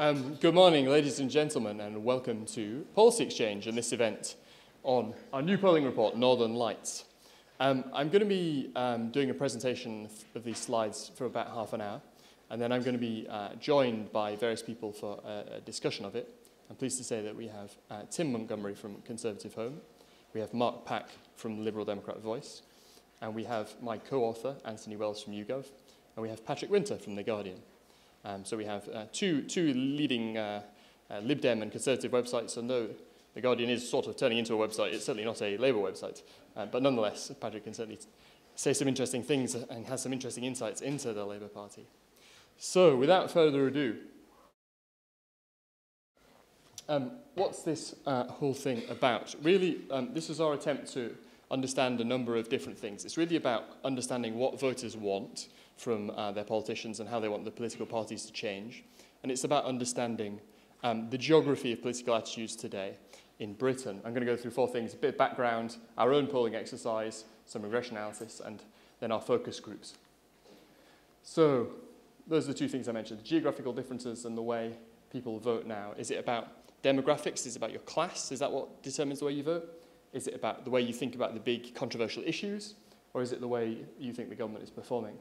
Good morning, ladies and gentlemen, and welcome to Policy Exchange and this event on our new polling report, Northern Lights. I'm going to be doing a presentation of these slides for about half an hour, and then I'm going to be joined by various people for a discussion of it. I'm pleased to say that we have Tim Montgomery from Conservative Home, we have Mark Pack from the Liberal Democrat Voice, and we have my co-author, Anthony Wells from YouGov, and we have Patrick Winter from The Guardian. So we have two leading Lib Dem and Conservative websites, and though The Guardian is sort of turning into a website, it's certainly not a Labour website. But nonetheless, Patrick can certainly say some interesting things and has some interesting insights into the Labour Party. So without further ado, what's this whole thing about? Really, this is our attempt to understand a number of different things. It's really about understanding what voters want from their politicians and how they want the political parties to change. And it's about understanding the geography of political attitudes today in Britain. I'm going to go through four things: a bit of background, our own polling exercise, some regression analysis, and then our focus groups. So those are the two things I mentioned: the geographical differences and the way people vote now. Is it about demographics? Is it about your class? Is that what determines the way you vote? Is it about the way you think about the big controversial issues? Or is it the way you think the government is performing?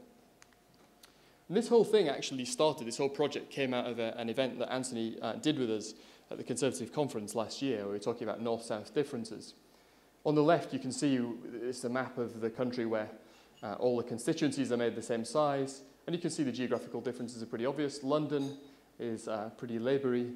And this whole thing actually started, this whole project came out of an event that Anthony did with us at the Conservative conference last year, where we were talking about north-south differences. On the left, you can see it's a map of the country where all the constituencies are made the same size, and you can see the geographical differences are pretty obvious. London is pretty Labour-y.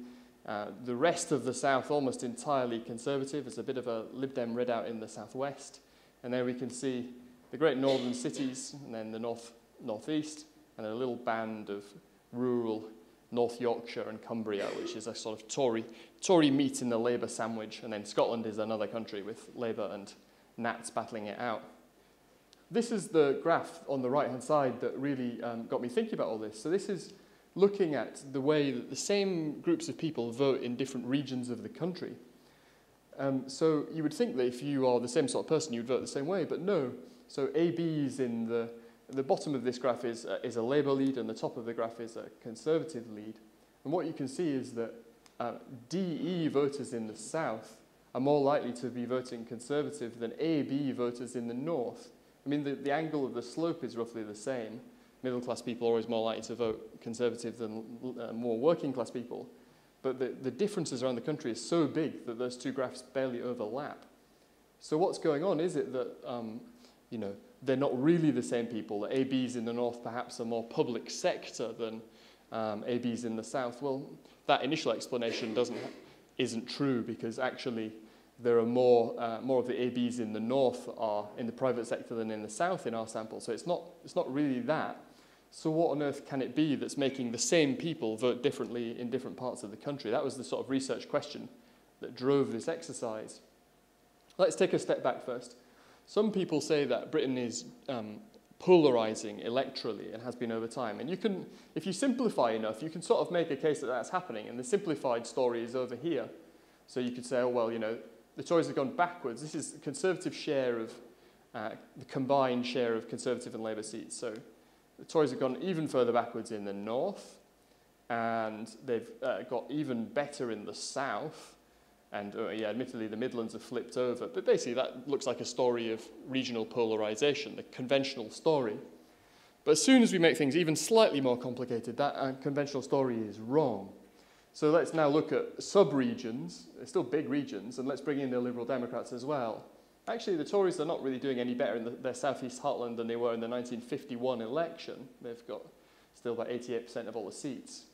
The rest of the south almost entirely Conservative. There's a bit of a Lib Dem readout in the southwest. And there we can see the great northern cities, and then the northeast, and a little band of rural North Yorkshire and Cumbria, which is a sort of Tory meat in the Labour sandwich. And then Scotland is another country with Labour and Nats battling it out. This is the graph on the right-hand side that really got me thinking about all this. So this is looking at the way that the same groups of people vote in different regions of the country. So you would think that if you are the same sort of person, you would vote the same way, but no. So AB's in the bottom of this graph is a Labour lead, and the top of the graph is a Conservative lead. And what you can see is that DE voters in the south are more likely to be voting Conservative than AB voters in the north. I mean, the angle of the slope is roughly the same. Middle-class people are always more likely to vote Conservative than more working-class people. But the differences around the country is so big that those two graphs barely overlap. So what's going on? Is it that they're not really the same people? The ABs in the north perhaps are more public sector than ABs in the south? Well, that initial explanation isn't true, because actually there are more of the ABs in the north are in the private sector than in the south in our sample. So it's not really that. So what on earth can it be that's making the same people vote differently in different parts of the country? That was the sort of research question that drove this exercise. Let's take a step back first. Some people say that Britain is polarising electorally and has been over time. And you can, if you simplify enough, you can sort of make a case that that's happening. And the simplified story is over here. So you could say, oh, well, the Tories have gone backwards. This is the Conservative share of, the combined share of Conservative and Labour seats. So the Tories have gone even further backwards in the north, and they've got even better in the south. And admittedly, the Midlands have flipped over. But basically, that looks like a story of regional polarisation, the conventional story. But as soon as we make things even slightly more complicated, that conventional story is wrong. So let's now look at sub-regions. They're still big regions, and let's bring in the Liberal Democrats as well. Actually, the Tories are not really doing any better in their southeast heartland than they were in the 1951 election. They've got still about 88% of all the seats.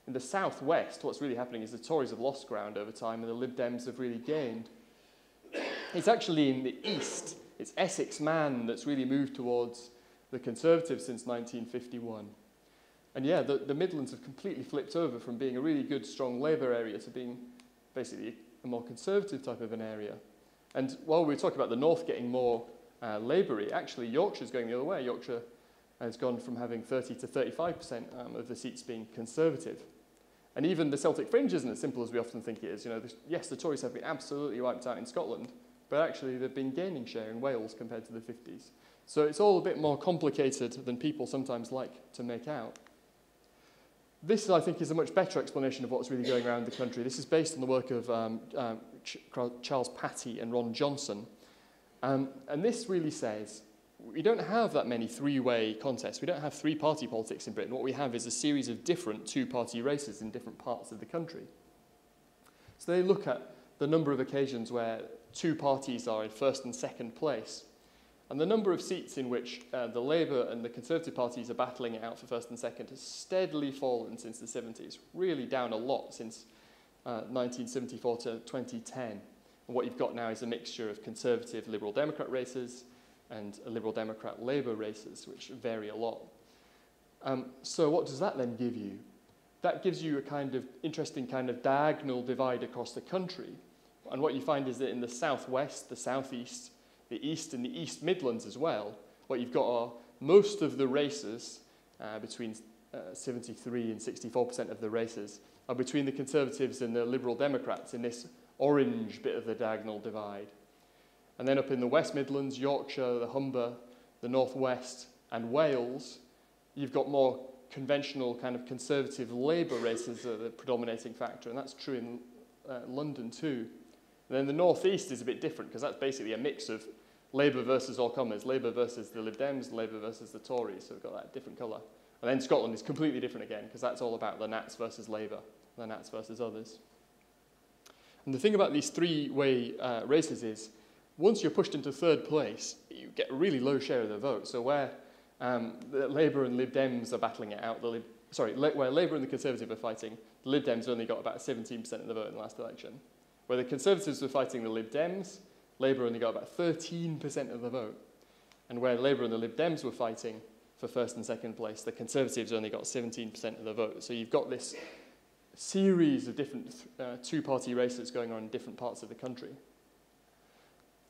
In the southwest, what's really happening is the Tories have lost ground over time, and the Lib Dems have really gained. It's actually in the east. It's Essex Man that's really moved towards the Conservatives since 1951. And yeah, the Midlands have completely flipped over from being a really good, strong Labour area to being basically a more Conservative type of an area. And while we talk about the north getting more Labour-y, actually Yorkshire's going the other way. Yorkshire has gone from having 30 to 35% of the seats being Conservative. And even the Celtic fringe isn't as simple as we often think it is. Yes, the Tories have been absolutely wiped out in Scotland, but actually they've been gaining share in Wales compared to the 50s. So it's all a bit more complicated than people sometimes like to make out. This, I think, is a much better explanation of what's really going around the country. This is based on the work of Charles Patty and Ron Johnson. And this really says we don't have that many three-way contests. We don't have three-party politics in Britain. What we have is a series of different two-party races in different parts of the country. So they look at the number of occasions where two parties are in first and second place, and the number of seats in which the Labour and the Conservative parties are battling it out for first and second has steadily fallen since the 70s, really down a lot since 1974 to 2010. And what you've got now is a mixture of Conservative Liberal Democrat races and Liberal Democrat Labour races, which vary a lot. So what does that then give you? That gives you a kind of interesting kind of diagonal divide across the country. And what you find is that in the southwest, the southeast, the east and the East Midlands as well, what you've got are most of the races, between 73 and 64% of the races, are between the Conservatives and the Liberal Democrats in this orange bit of the diagonal divide. And then up in the West Midlands, Yorkshire, the Humber, the Northwest and Wales, you've got more conventional kind of Conservative Labour races are the predominating factor, and that's true in London too. And then the Northeast is a bit different because that's basically a mix of Labour versus all comers, Labour versus the Lib Dems, Labour versus the Tories, so we've got that different colour. And then Scotland is completely different again because that's all about the Nats versus Labour, the Nats versus others. And the thing about these three-way races is once you're pushed into third place, you get a really low share of the vote. So where the Labour and Lib Dems are battling it out, where Labour and the Conservative are fighting, the Lib Dems only got about 17% of the vote in the last election. Where the Conservatives were fighting the Lib Dems, Labour only got about 13% of the vote. And where Labour and the Lib Dems were fighting for first and second place, the Conservatives only got 17% of the vote. So you've got this series of different two-party races going on in different parts of the country.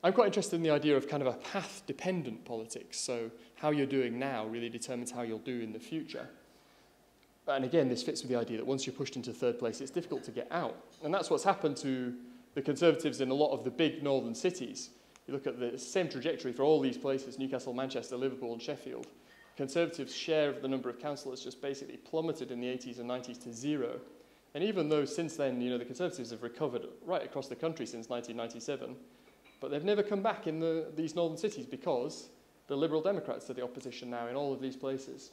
I'm quite interested in the idea of kind of a path-dependent politics. So how you're doing now really determines how you'll do in the future. And again, this fits with the idea that once you're pushed into third place, it's difficult to get out. And that's what's happened to the Conservatives in a lot of the big northern cities. You look at the same trajectory for all these places, Newcastle, Manchester, Liverpool and Sheffield. Conservatives' share of the number of councillors just basically plummeted in the 80s and 90s to zero. And even though since then, the Conservatives have recovered right across the country since 1997, but they've never come back in these northern cities because the Liberal Democrats are the opposition now in all of these places.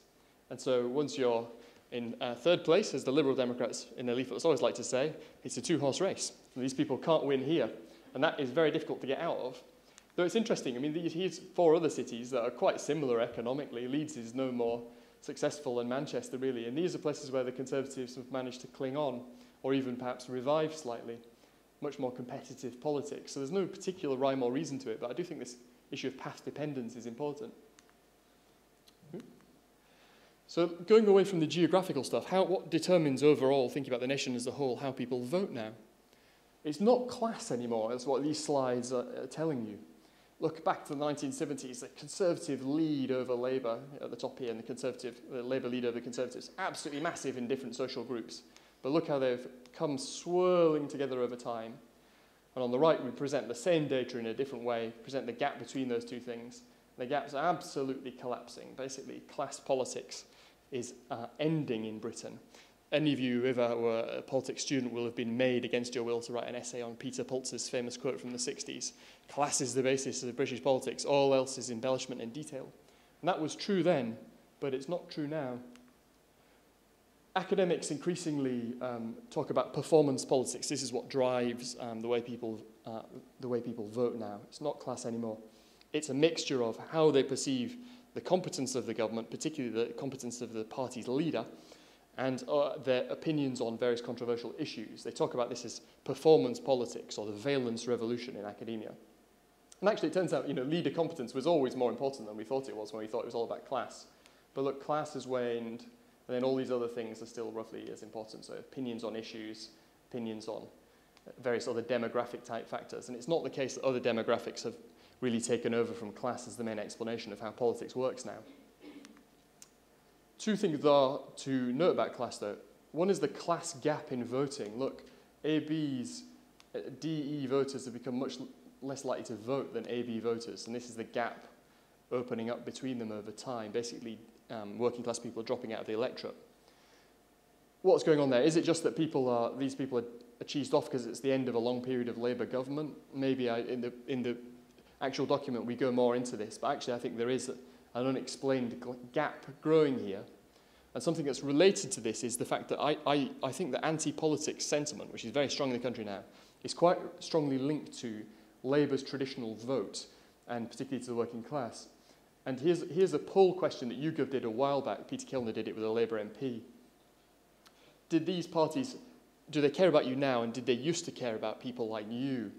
And so once you're in third place, as the Liberal Democrats in their leaflets always like to say, it's a two-horse race. And these people can't win here. And that is very difficult to get out of. Though it's interesting, here's four other cities that are quite similar economically. Leeds is no more successful than Manchester, really. And these are places where the Conservatives have managed to cling on, or even perhaps revive slightly. Much more competitive politics. So there's no particular rhyme or reason to it, but I do think this issue of path dependence is important. So going away from the geographical stuff, what determines overall, thinking about the nation as a whole, how people vote now? It's not class anymore, that's what these slides are telling you. Look back to the 1970s, the Conservative lead over Labour at the top here, and the Labour lead over the Conservatives, absolutely massive in different social groups. But look how they've come swirling together over time. And on the right, we present the same data in a different way, present the gap between those two things. The gap's absolutely collapsing. Basically, class politics is ending in Britain. Any of you who ever were a politics student will have been made against your will to write an essay on Peter Pultz's famous quote from the 60s. Class is the basis of British politics. All else is embellishment and detail. And that was true then, but it's not true now. Academics increasingly talk about performance politics. This is what drives the way people vote now. It's not class anymore. It's a mixture of how they perceive the competence of the government, particularly the competence of the party's leader, and their opinions on various controversial issues. They talk about this as performance politics, or the valence revolution in academia. And actually, it turns out, leader competence was always more important than we thought it was when we thought it was all about class. But look, class has waned, and then all these other things are still roughly as important. So opinions on issues, opinions on various other demographic type factors. And it's not the case that other demographics have really taken over from class as the main explanation of how politics works now. Two things are to note about class, though. One is the class gap in voting. Look, AB's, DE voters have become much less likely to vote than AB voters, and this is the gap opening up between them over time. Basically, working class people are dropping out of the electorate. what's going on there? Is it just that these people are cheesed off because it's the end of a long period of Labour government? Maybe in the actual document we go more into this, but actually I think there is an unexplained gap growing here. And something that's related to this is the fact that I think that anti-politics sentiment, which is very strong in the country now, is quite strongly linked to Labour's traditional vote, and particularly to the working class. And here's a poll question that YouGov did a while back. Peter Kilner did it with a Labour MP. Did these parties, do they care about you now, and did they used to care about people like you?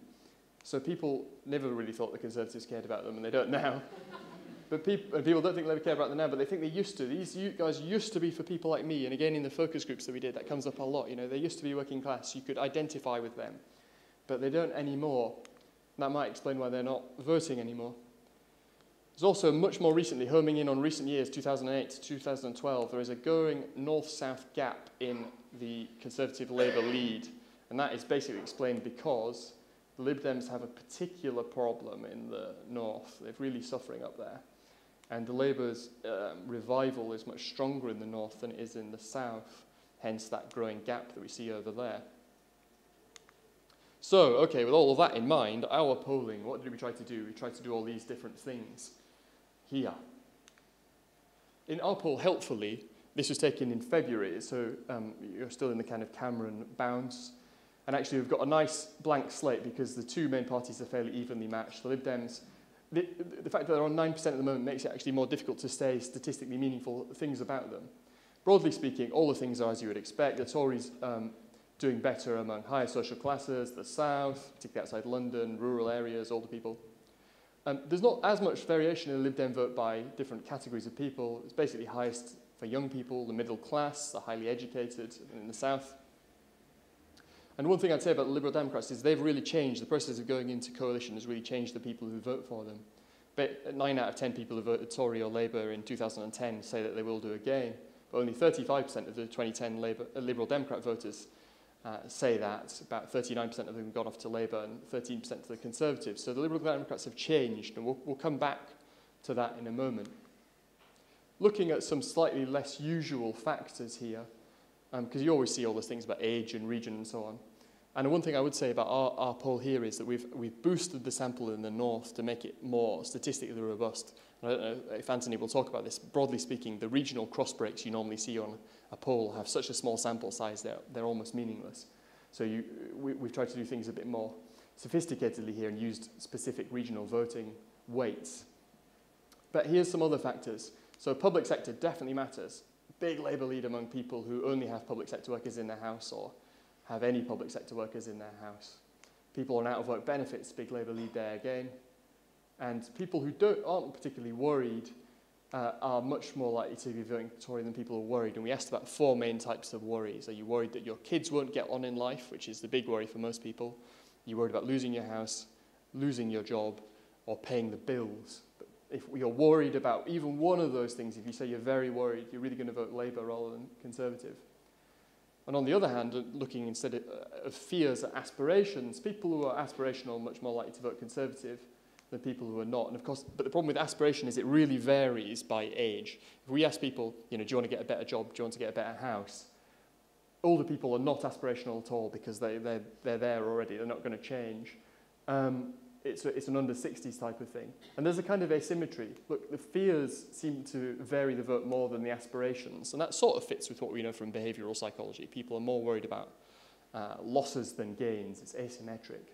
So people never really thought the Conservatives cared about them, and they don't now. But people don't think Labour care about them now, but they think they used to. These guys used to be for people like me, and again in the focus groups that we did, that comes up a lot. You know, they used to be working class. You could identify with them, but they don't anymore. That might explain why they're not voting anymore. There's also much more recently, homing in on recent years, 2008 to 2012, there is a growing north-south gap in the Conservative-Labour lead, and that is basically explained because the Lib Dems have a particular problem in the north. They're really suffering up there. And the Labour's revival is much stronger in the north than it is in the south, hence that growing gap that we see over there. So, okay, with all of that in mind, our polling, what did we try to do? We tried to do all these different things here. In our poll, helpfully, this was taken in February, so you're still in the kind of Cameron bounce. And actually, we've got a nice blank slate because the two main parties are fairly evenly matched. The Lib Dems, the fact that they're on 9% at the moment makes it actually more difficult to say statistically meaningful things about them. Broadly speaking, all the things are as you would expect. The Tories doing better among higher social classes, the south, particularly outside London, rural areas, older people. There's not as much variation in the Lib Dem vote by different categories of people. It's basically highest for young people, the middle class, the highly educated in the south. And one thing I'd say about the Liberal Democrats is they've really changed. The process of going into coalition has really changed the people who vote for them. But 9 out of 10 people who voted Tory or Labour in 2010 say that they will do again. But only 35% of the 2010 Liberal Democrat voters say that. About 39% of them got off to Labour and 13% to the Conservatives. So the Liberal Democrats have changed, and we'll come back to that in a moment. Looking at some slightly less usual factors here, because you always see all those things about age and region and so on. And one thing I would say about our poll here is that we've boosted the sample in the north to make it more statistically robust. And I don't know if Anthony will talk about this. Broadly speaking, the regional cross breaks you normally see on a poll have such a small sample size they're almost meaningless. So we've tried to do things a bit more sophisticatedly here and used specific regional voting weights. But here's some other factors. So public sector definitely matters. Big Labour lead among people who only have public sector workers in their house or have any public sector workers in their house. People on out-of-work benefits, big Labour lead there again. And people who aren't particularly worried are much more likely to be voting Tory than people who are worried. And we asked about 4 main types of worries. Are you worried that your kids won't get on in life, which is the big worry for most people? Are you worried about losing your house, losing your job, or paying the bills? But if you're worried about even one of those things, if you say you're very worried, you're really going to vote Labour rather than Conservative. And on the other hand, looking instead of fears at aspirations, people who are aspirational are much more likely to vote Conservative than people who are not. And of course, but the problem with aspiration is it really varies by age. If we ask people, do you want to get a better job? Do you want to get a better house? Older people are not aspirational at all because they're there already. They're not going to change. It's an under 60s type of thing. And there's a kind of asymmetry. Look, the fears seem to vary the vote more than the aspirations. And that sort of fits with what we know from behavioural psychology. People are more worried about losses than gains. It's asymmetric.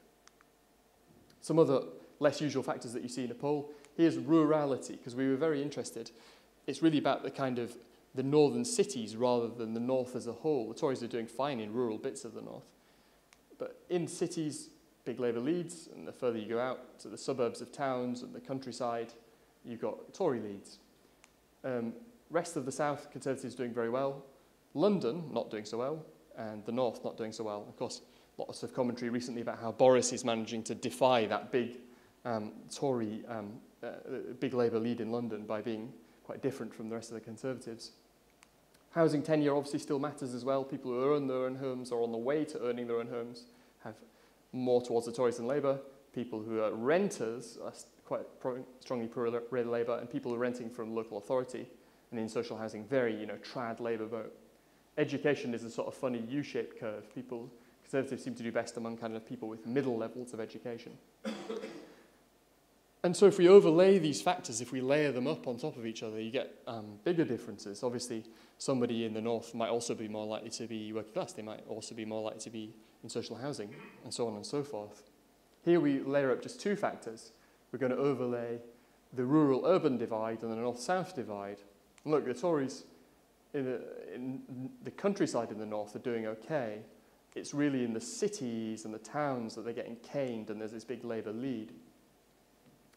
Some other less usual factors that you see in a poll. Here's rurality, because we were very interested. It's really about the northern cities rather than the north as a whole. The Tories are doing fine in rural bits of the north. But in cities, big Labour leads, and the further you go out to the suburbs of towns and the countryside, you've got Tory leads. Rest of the south, Conservatives doing very well. London, not doing so well, and the north, not doing so well. Of course, lots of commentary recently about how Boris is managing to defy that big Tory, big Labour lead in London by being quite different from the rest of the Conservatives. Housing tenure obviously still matters as well. People who own their own homes or on the way to earning their own homes have more towards the Tories than Labour. People who are renters are quite strongly pro-Labour, and people who are renting from local authority and in social housing, very trad Labour vote. education is a sort of funny U-shaped curve. Conservatives seem to do best among kind of people with middle levels of education. And so if we overlay these factors, if we layer them up on top of each other, you get bigger differences. Obviously, somebody in the north might also be more likely to be working class. They might also be more likely to be in social housing, and so on and so forth. Here we layer up just two factors. We're going to overlay the rural-urban divide and the north-south divide. And look, the Tories in the countryside in the north are doing okay. It's really in the cities and the towns that they're getting caned, and there's this big Labour lead.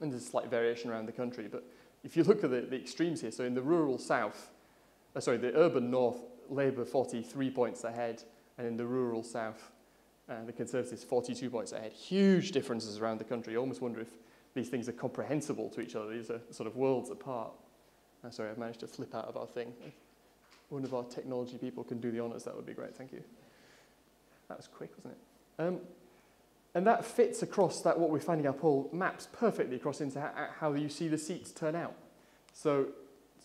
And there's a slight variation around the country, but if you look at the extremes here, so in the rural south, the urban north, Labour 43 points ahead, and in the rural south, the Conservatives 42 points ahead. Huge differences around the country. You almost wonder if these things are comprehensible to each other. These are sort of worlds apart. Sorry, I've managed to flip out of our thing. If one of our technology people can do the honours, that would be great. Thank you. That was quick, wasn't it? And that fits across that, what we're finding our poll maps perfectly across into how you see the seats turn out. So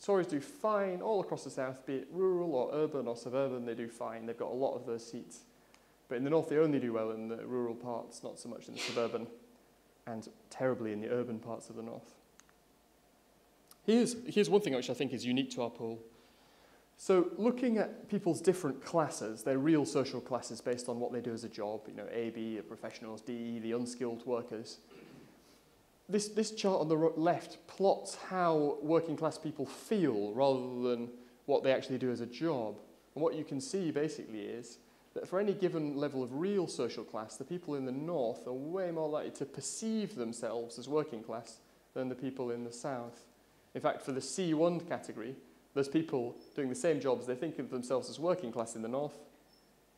Tories do fine all across the south, be it rural or urban or suburban, they do fine. They've got a lot of those seats. But in the north, they only do well in the rural parts, not so much in the suburban, and terribly in the urban parts of the north. Here's one thing which I think is unique to our poll. So looking at people's different classes, their real social classes based on what they do as a job, A, B, professionals, D, the unskilled workers. This chart on the left plots how working class people feel rather than what they actually do as a job. And what you can see basically is that for any given level of real social class, the people in the north are way more likely to perceive themselves as working class than the people in the south. In fact, for the C1 category, those people doing the same jobs, they think of themselves as working class in the north,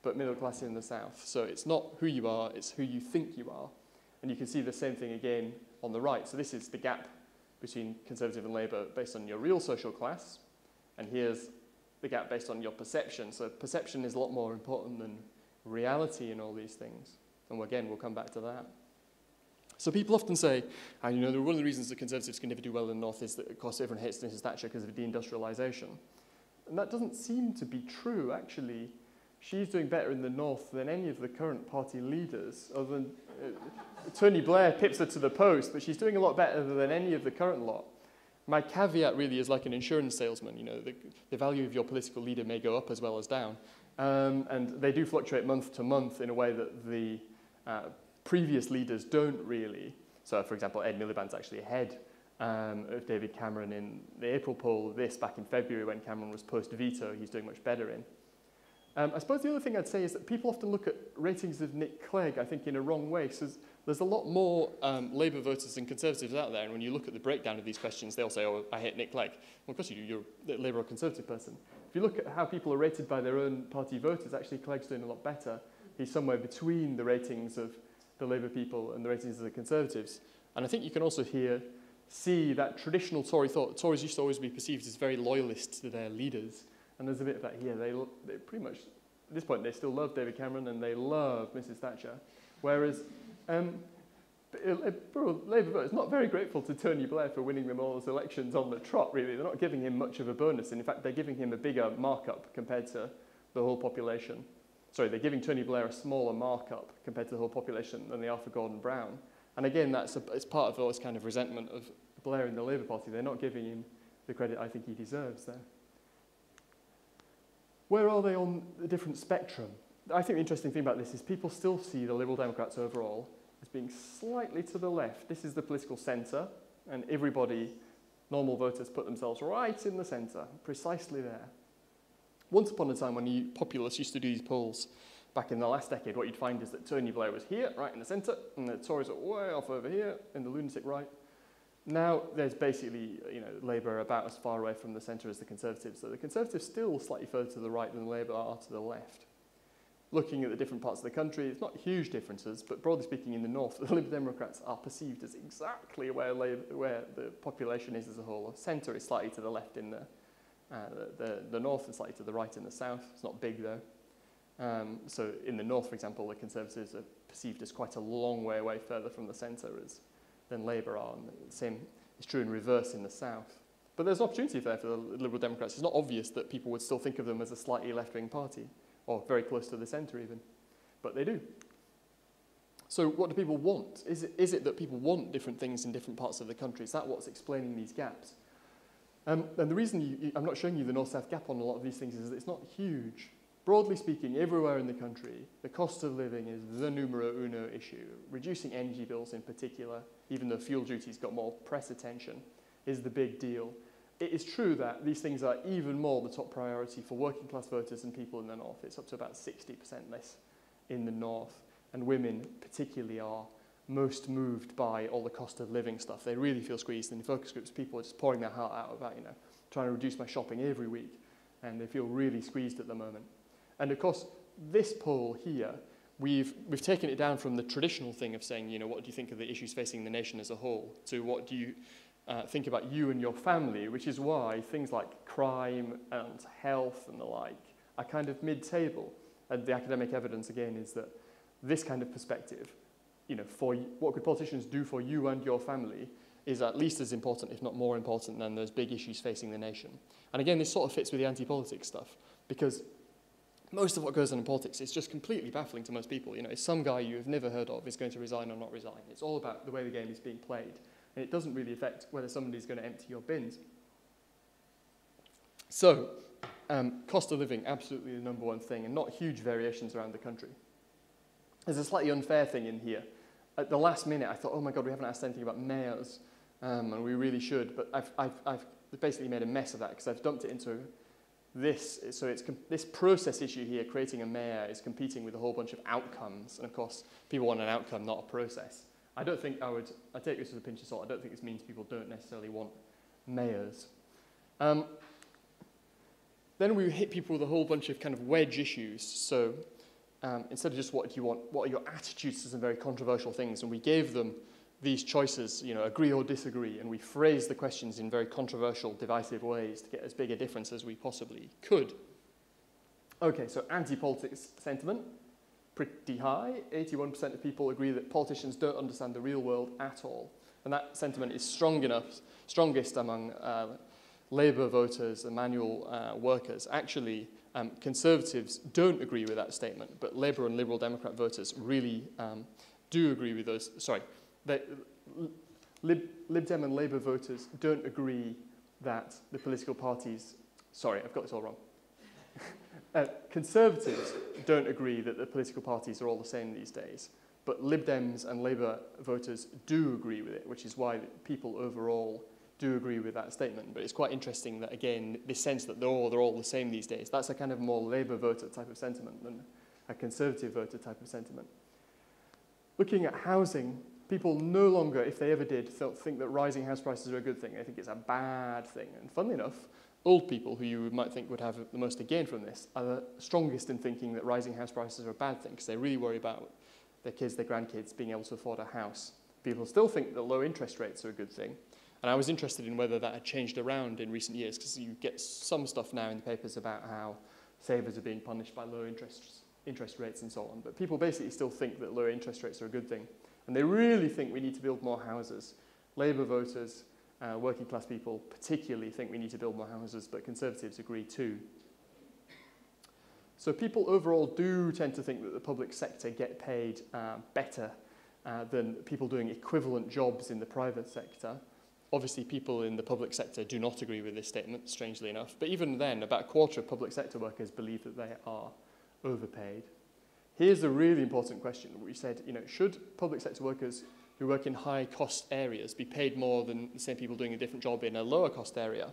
but middle class in the south. So it's not who you are, it's who you think you are. And you can see the same thing again on the right. So this is the gap between Conservative and Labour based on your real social class. And here's the gap based on your perception. So perception is a lot more important than reality in all these things. And again, we'll come back to that. So people often say, and one of the reasons the Conservatives can never do well in the north is that, of course, everyone hates Mrs. Thatcher because of deindustrialisation. And that doesn't seem to be true, actually. She's doing better in the north than any of the current party leaders, other than Tony Blair pips her to the post, but she's doing a lot better than any of the current lot. My caveat really is like an insurance salesman. The value of your political leader may go up as well as down. And they do fluctuate month to month in a way that the previous leaders don't really. So, for example, Ed Miliband's actually ahead of David Cameron in the April poll. Back in February when Cameron was post-veto, he's doing much better in. I suppose the other thing I'd say is that people often look at ratings of Nick Clegg, I think, in a wrong way. So there's a lot more Labour voters than Conservatives out there, and when you look at the breakdown of these questions, they'll say, oh, I hate Nick Clegg. Well, of course you do, you're a Labour or Conservative person. If you look at how people are rated by their own party voters, actually Clegg's doing a lot better. He's somewhere between the ratings of the Labour people and the ratings of the Conservatives. And I think you can also see that traditional Tory thought. Tories used to always be perceived as very loyalist to their leaders. And there's a bit of that here. They pretty much, at this point, they still love David Cameron and they love Mrs. Thatcher. Whereas Labour voters not very grateful to Tony Blair for winning them all those elections on the trot, really. They're not giving him much of a bonus. And in fact, they're giving him a bigger markup compared to the whole population. Sorry, they're giving Tony Blair a smaller markup compared to the whole population than they are for Gordon Brown. And again, it's part of this kind of resentment of Blair in the Labour Party. They're not giving him the credit I think he deserves there. Where are they on the different spectrum? I think the interesting thing about this is people still see the Liberal Democrats overall as being slightly to the left. This is the political centre, and everybody, normal voters, put themselves right in the centre, precisely there. Once upon a time when populists used to do these polls back in the last decade, what you'd find is that Tony Blair was here, right in the centre, and the Tories are way off over here in the lunatic right. Now there's basically, Labour about as far away from the centre as the Conservatives. So the Conservatives still slightly further to the right than Labour are to the left. Looking at the different parts of the country, it's not huge differences, but broadly speaking in the north, the Liberal Democrats are perceived as exactly where the population is as a whole. The centre is slightly to the left in the north and slightly to the right in the south. It's not big though. So in the north, for example, the Conservatives are perceived as quite a long way further from the centre than Labour are. And the same is true in reverse in the south. But there's an opportunity there for the Liberal Democrats. It's not obvious that people would still think of them as a slightly left-wing party, or very close to the centre even. But they do. So what do people want? Is it that people want different things in different parts of the country? Is that what's explaining these gaps? And the reason I'm not showing you the north-south gap on a lot of these things is that it's not huge. Broadly speaking, everywhere in the country, the cost of living is the numero uno issue. Reducing energy bills in particular, even though fuel duty's got more press attention, is the big deal. It is true that these things are even more the top priority for working class voters and people in the north. It's up to about 60% less in the north. And women particularly are most moved by all the cost of living stuff. They really feel squeezed. In focus groups, people are just pouring their heart out about, trying to reduce my shopping every week. And they feel really squeezed at the moment. And of course, this poll here, we've taken it down from the traditional thing of saying, what do you think of the issues facing the nation as a whole, to what do you think about you and your family, which is why things like crime and health and the like are kind of mid-table. And the academic evidence, again, is that this kind of perspective, for what could politicians do for you and your family, is at least as important, if not more important, than those big issues facing the nation. And again, this sort of fits with the anti-politics stuff, because most of what goes on in politics is just completely baffling to most people. It's some guy you have never heard of is going to resign or not resign. It's all about the way the game is being played. And it doesn't really affect whether somebody's going to empty your bins. So, cost of living, absolutely the number one thing, and not huge variations around the country. There's a slightly unfair thing in here. At the last minute, I thought, oh my God, we haven't asked anything about mayors, and we really should. But I've basically made a mess of that because I've dumped it into this. So this process issue here, creating a mayor, is competing with a whole bunch of outcomes. And of course, people want an outcome, not a process. I take this with a pinch of salt. I don't think this means people don't necessarily want mayors. Then we hit people with a whole bunch of kind of wedge issues. So instead of just what do you want, what are your attitudes to some very controversial things? And we gave them these choices, agree or disagree, and we phrased the questions in very controversial, divisive ways to get as big a difference as we possibly could. Okay, so anti-politics sentiment, pretty high. 81% of people agree that politicians don't understand the real world at all. And that sentiment is strongest among Labour voters and manual workers. Actually, Conservatives don't agree with that statement, but Labour and Liberal Democrat voters really do agree with those. Sorry, Lib Dem and Labour voters don't agree that the political parties... Sorry, I've got this all wrong. Conservatives don't agree that the political parties are all the same these days, but Lib Dems and Labour voters do agree with it, which is why people overall do agree with that statement. But it's quite interesting that, again, this sense that they're all the same these days, that's a kind of more Labour voter type of sentiment than a Conservative voter type of sentiment. Looking at housing, people no longer, if they ever did, think that rising house prices are a good thing. They think it's a bad thing. And funnily enough, old people, who you might think would have the most to gain from this, are the strongest in thinking that rising house prices are a bad thing, because they really worry about their kids, their grandkids being able to afford a house. People still think that low interest rates are a good thing. And I was interested in whether that had changed around in recent years, because you get some stuff now in the papers about how savers are being punished by low interest rates and so on. But people basically still think that low interest rates are a good thing. And they really think we need to build more houses. Labour voters, working class people particularly think we need to build more houses, but Conservatives agree too. So people overall do tend to think that the public sector get paid better than people doing equivalent jobs in the private sector. Obviously, people in the public sector do not agree with this statement, strangely enough. But even then, about a quarter of public sector workers believe that they are overpaid. Here's a really important question. We said, should public sector workers who work in high-cost areas be paid more than the same people doing a different job in a lower-cost area?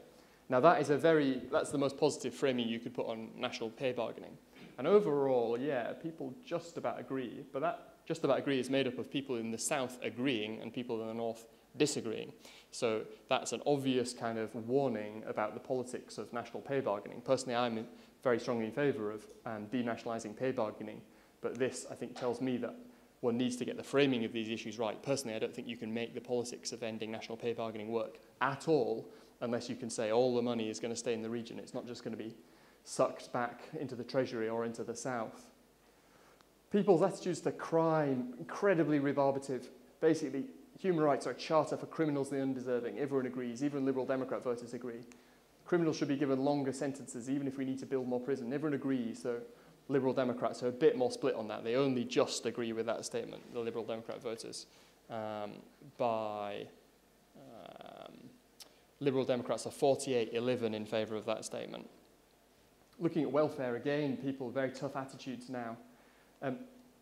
Now, that's the most positive framing you could put on national pay bargaining. And overall, yeah, people just about agree. But that just about agree is made up of people in the south agreeing and people in the north disagreeing. So that's an obvious kind of warning about the politics of national pay bargaining. Personally, I'm very strongly in favour of denationalising pay bargaining, but this, I think, tells me that one needs to get the framing of these issues right. Personally, I don't think you can make the politics of ending national pay bargaining work at all unless you can say all the money is going to stay in the region. It's not just going to be sucked back into the Treasury or into the South. People's attitudes to crime, incredibly rebarbative. Basically, human rights are a charter for criminals and the undeserving. Everyone agrees, even Liberal Democrat voters agree. Criminals should be given longer sentences, even if we need to build more prison. Everyone agrees, so Liberal Democrats are a bit more split on that. They only just agree with that statement, the Liberal Democrat voters. Liberal Democrats are 48-11 in favour of that statement. Looking at welfare again, people have very tough attitudes now.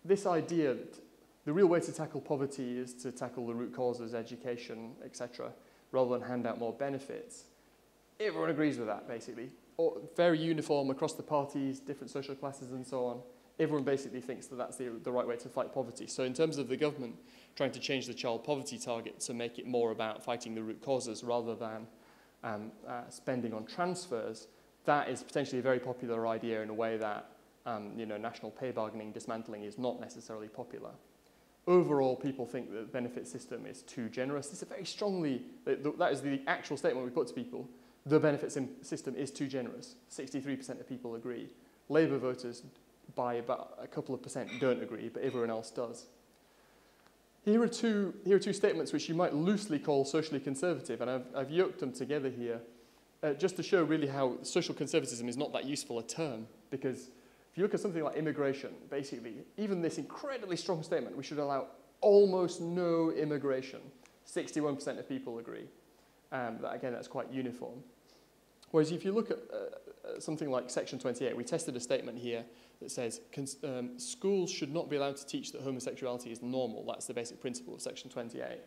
This idea that the real way to tackle poverty is to tackle the root causes, education, etc., rather than hand out more benefits. Everyone agrees with that, basically. Or very uniform across the parties, different social classes and so on. Everyone basically thinks that that's the right way to fight poverty. So in terms of the government trying to change the child poverty target to make it more about fighting the root causes rather than spending on transfers, that is potentially a very popular idea in a way that national pay bargaining dismantling is not necessarily popular. Overall, people think that the benefit system is too generous. It's a very strongly, that is the actual statement we put to people. The benefit system is too generous. 63% of people agree. Labour voters, by about a couple of percent, don't agree, but everyone else does. Here are two statements which you might loosely call socially conservative, and I've yoked them together here just to show really how social conservatism is not that useful a term, because if you look at something like immigration, basically, even this incredibly strong statement, we should allow almost no immigration. 61% of people agree. Again, that's quite uniform. Whereas if you look at something like Section 28, we tested a statement here that says schools should not be allowed to teach that homosexuality is normal. That's the basic principle of Section 28.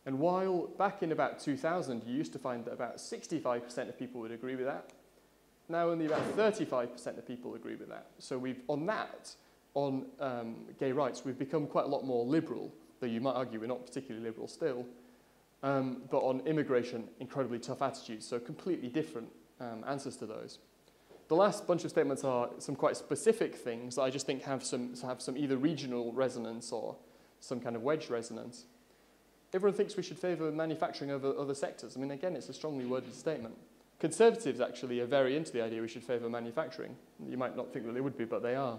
And while back in about 2000, you used to find that about 65% of people would agree with that, now only about 35% of people agree with that. So on gay rights, we've become quite a lot more liberal, though you might argue we're not particularly liberal still. But on immigration, incredibly tough attitudes, so completely different answers to those. The last bunch of statements are some quite specific things that I just think have some either regional resonance or some kind of wedge resonance. Everyone thinks we should favour manufacturing over other sectors. I mean, again, it's a strongly worded statement. Conservatives actually are very into the idea we should favour manufacturing. You might not think that they would be, but they are.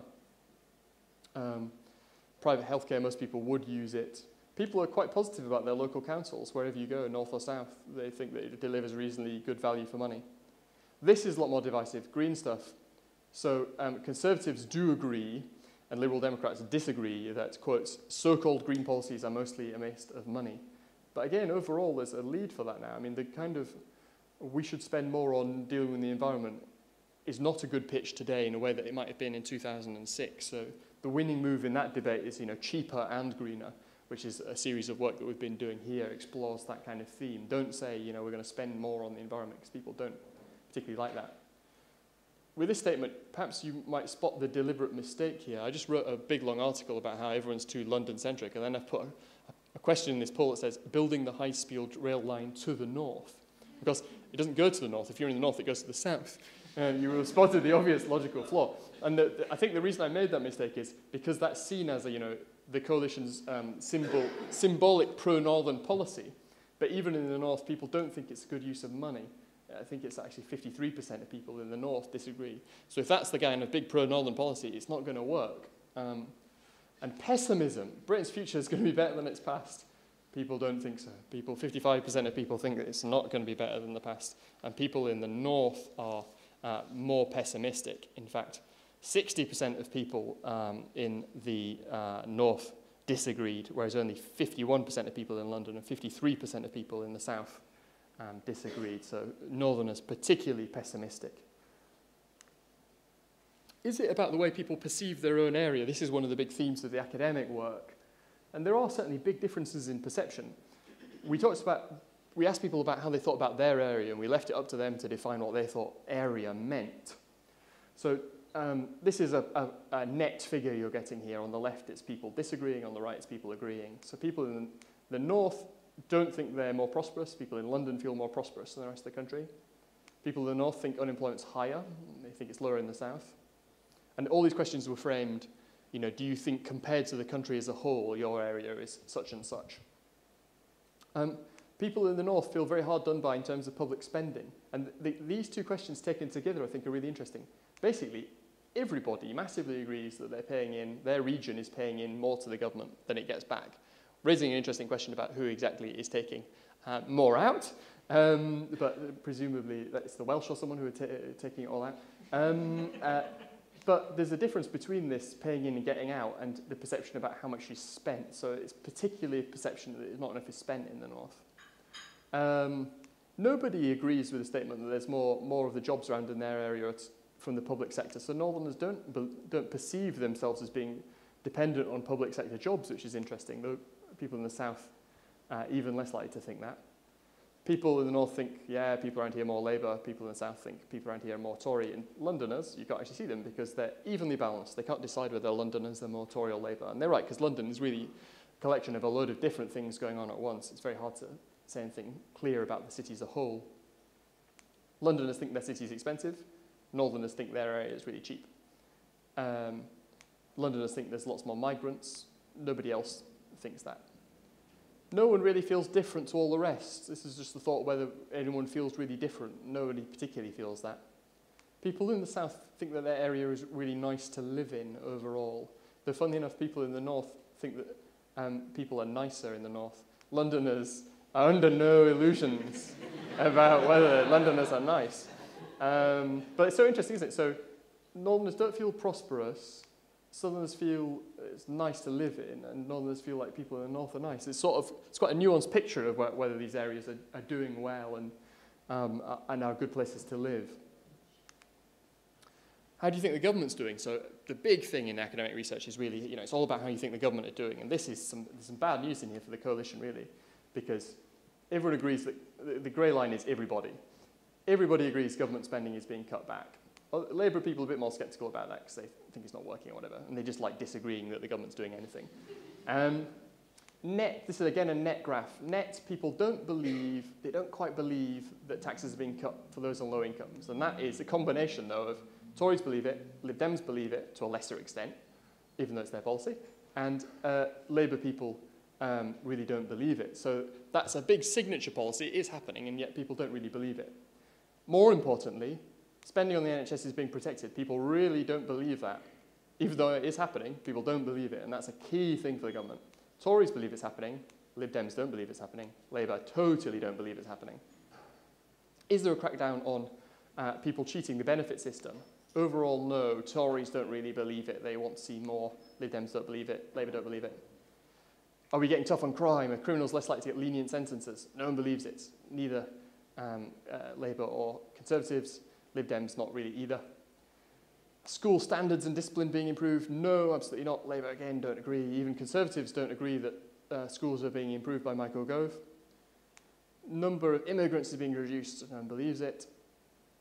Private healthcare, most people would use it. People are quite positive about their local councils. Wherever you go, north or south, they think that it delivers reasonably good value for money. This is a lot more divisive, green stuff. So conservatives do agree, and Liberal Democrats disagree that, quote, so-called green policies are mostly a waste of money. But again, overall, there's a lead for that now. I mean, the kind of we should spend more on dealing with the environment is not a good pitch today in a way that it might have been in 2006. So the winning move in that debate is, cheaper and greener, which is a series of work that we've been doing here, explores that kind of theme. Don't say, we're going to spend more on the environment, because people don't particularly like that. With this statement, perhaps you might spot the deliberate mistake here. I just wrote a big, long article about how everyone's too London-centric, and then I've put a question in this poll that says, building the high-speed rail line to the north. Because it doesn't go to the north. If you're in the north, it goes to the south. And you will have spotted the obvious logical flaw. And I think the reason I made that mistake is because that's seen as the coalition's symbolic pro-northern policy. But even in the north, people don't think it's a good use of money. I think it's actually 53% of people in the north disagree. So if that's the kind of big pro-northern policy, it's not going to work. And pessimism, Britain's future is going to be better than its past. People don't think so. 55% of people think that it's not going to be better than the past. And people in the north are more pessimistic. In fact, 60% of people in the north disagreed, whereas only 51% of people in London and 53% of people in the south disagreed. So northerners particularly pessimistic. Is it about the way people perceive their own area? This is one of the big themes of the academic work. And there are certainly big differences in perception. We asked people about how they thought about their area, and we left it up to them to define what they thought area meant. So this is a net figure you're getting here. On the left, it's people disagreeing. On the right, it's people agreeing. So people in the north don't think they're more prosperous. People in London feel more prosperous than the rest of the country. People in the north think unemployment's higher. They think it's lower in the south. And all these questions were framed, do you think compared to the country as a whole, your area is such and such? People in the north feel very hard done by in terms of public spending. And these two questions taken together, I think, are really interesting. Basically, everybody massively agrees that their region is paying in more to the government than it gets back. raising an interesting question about who exactly is taking more out, but presumably it's the Welsh or someone who are taking it all out. But there's a difference between this paying in and getting out and the perception about how much is spent. So it's particularly a perception that not enough is spent in the north. Nobody agrees with the statement that there's more of the jobs around in their area from the public sector. So Northerners don't perceive themselves as being dependent on public sector jobs, which is interesting, though people in the south even less likely to think that. People in the north think, yeah, people around here are more Labour. People in the south think people around here are more Tory. And Londoners, you can't actually see them because they're evenly balanced. They can't decide whether they're Londoners, they're more Tory or Labour. And they're right, because London is really a collection of a load of different things going on at once. It's very hard to say anything clear about the city as a whole. Londoners think their city is expensive. Northerners think their area is really cheap. Londoners think there's lots more migrants. Nobody else thinks that. No one really feels different to all the rest. This is just the thought whether anyone feels really different. Nobody particularly feels that. People in the south think that their area is really nice to live in overall. Though funnily enough, people in the north think that people are nicer in the north. Londoners are under no illusions about whether Londoners are nice. But it's so interesting, isn't it? So Northerners don't feel prosperous. Southerners feel it's nice to live in, and Northerners feel like people in the north are nice. It's quite a nuanced picture of whether these areas are doing well and are good places to live. How do you think the government's doing? So the big thing in academic research is really, it's all about how you think the government are doing. And there's some bad news in here for the coalition, really, because everyone agrees that the grey line is everybody. Everybody agrees government spending is being cut back. Labour people are a bit more sceptical about that because they think it's not working or whatever, and they just like disagreeing that the government's doing anything. Net, this is again a net graph. Net, people don't quite believe that taxes are being cut for those on low incomes, and that is a combination, though, of Tories believe it, Lib Dems believe it to a lesser extent, even though it's their policy, and Labour people really don't believe it. So that's a big signature policy. It is happening, and yet people don't really believe it. More importantly, spending on the NHS is being protected. People really don't believe that. Even though it is happening, people don't believe it, and that's a key thing for the government. Tories believe it's happening. Lib Dems don't believe it's happening. Labour totally don't believe it's happening. Is there a crackdown on people cheating the benefit system? Overall, no. Tories don't really believe it. They want to see more. Lib Dems don't believe it. Labour don't believe it. Are we getting tough on crime? Are criminals less likely to get lenient sentences? No one believes it. Neither Labour or Conservatives. Lib Dems not really either. School standards and discipline being improved? No, absolutely not. Labour, again, don't agree. Even Conservatives don't agree that schools are being improved by Michael Gove. Number of immigrants is being reduced. No one believes it.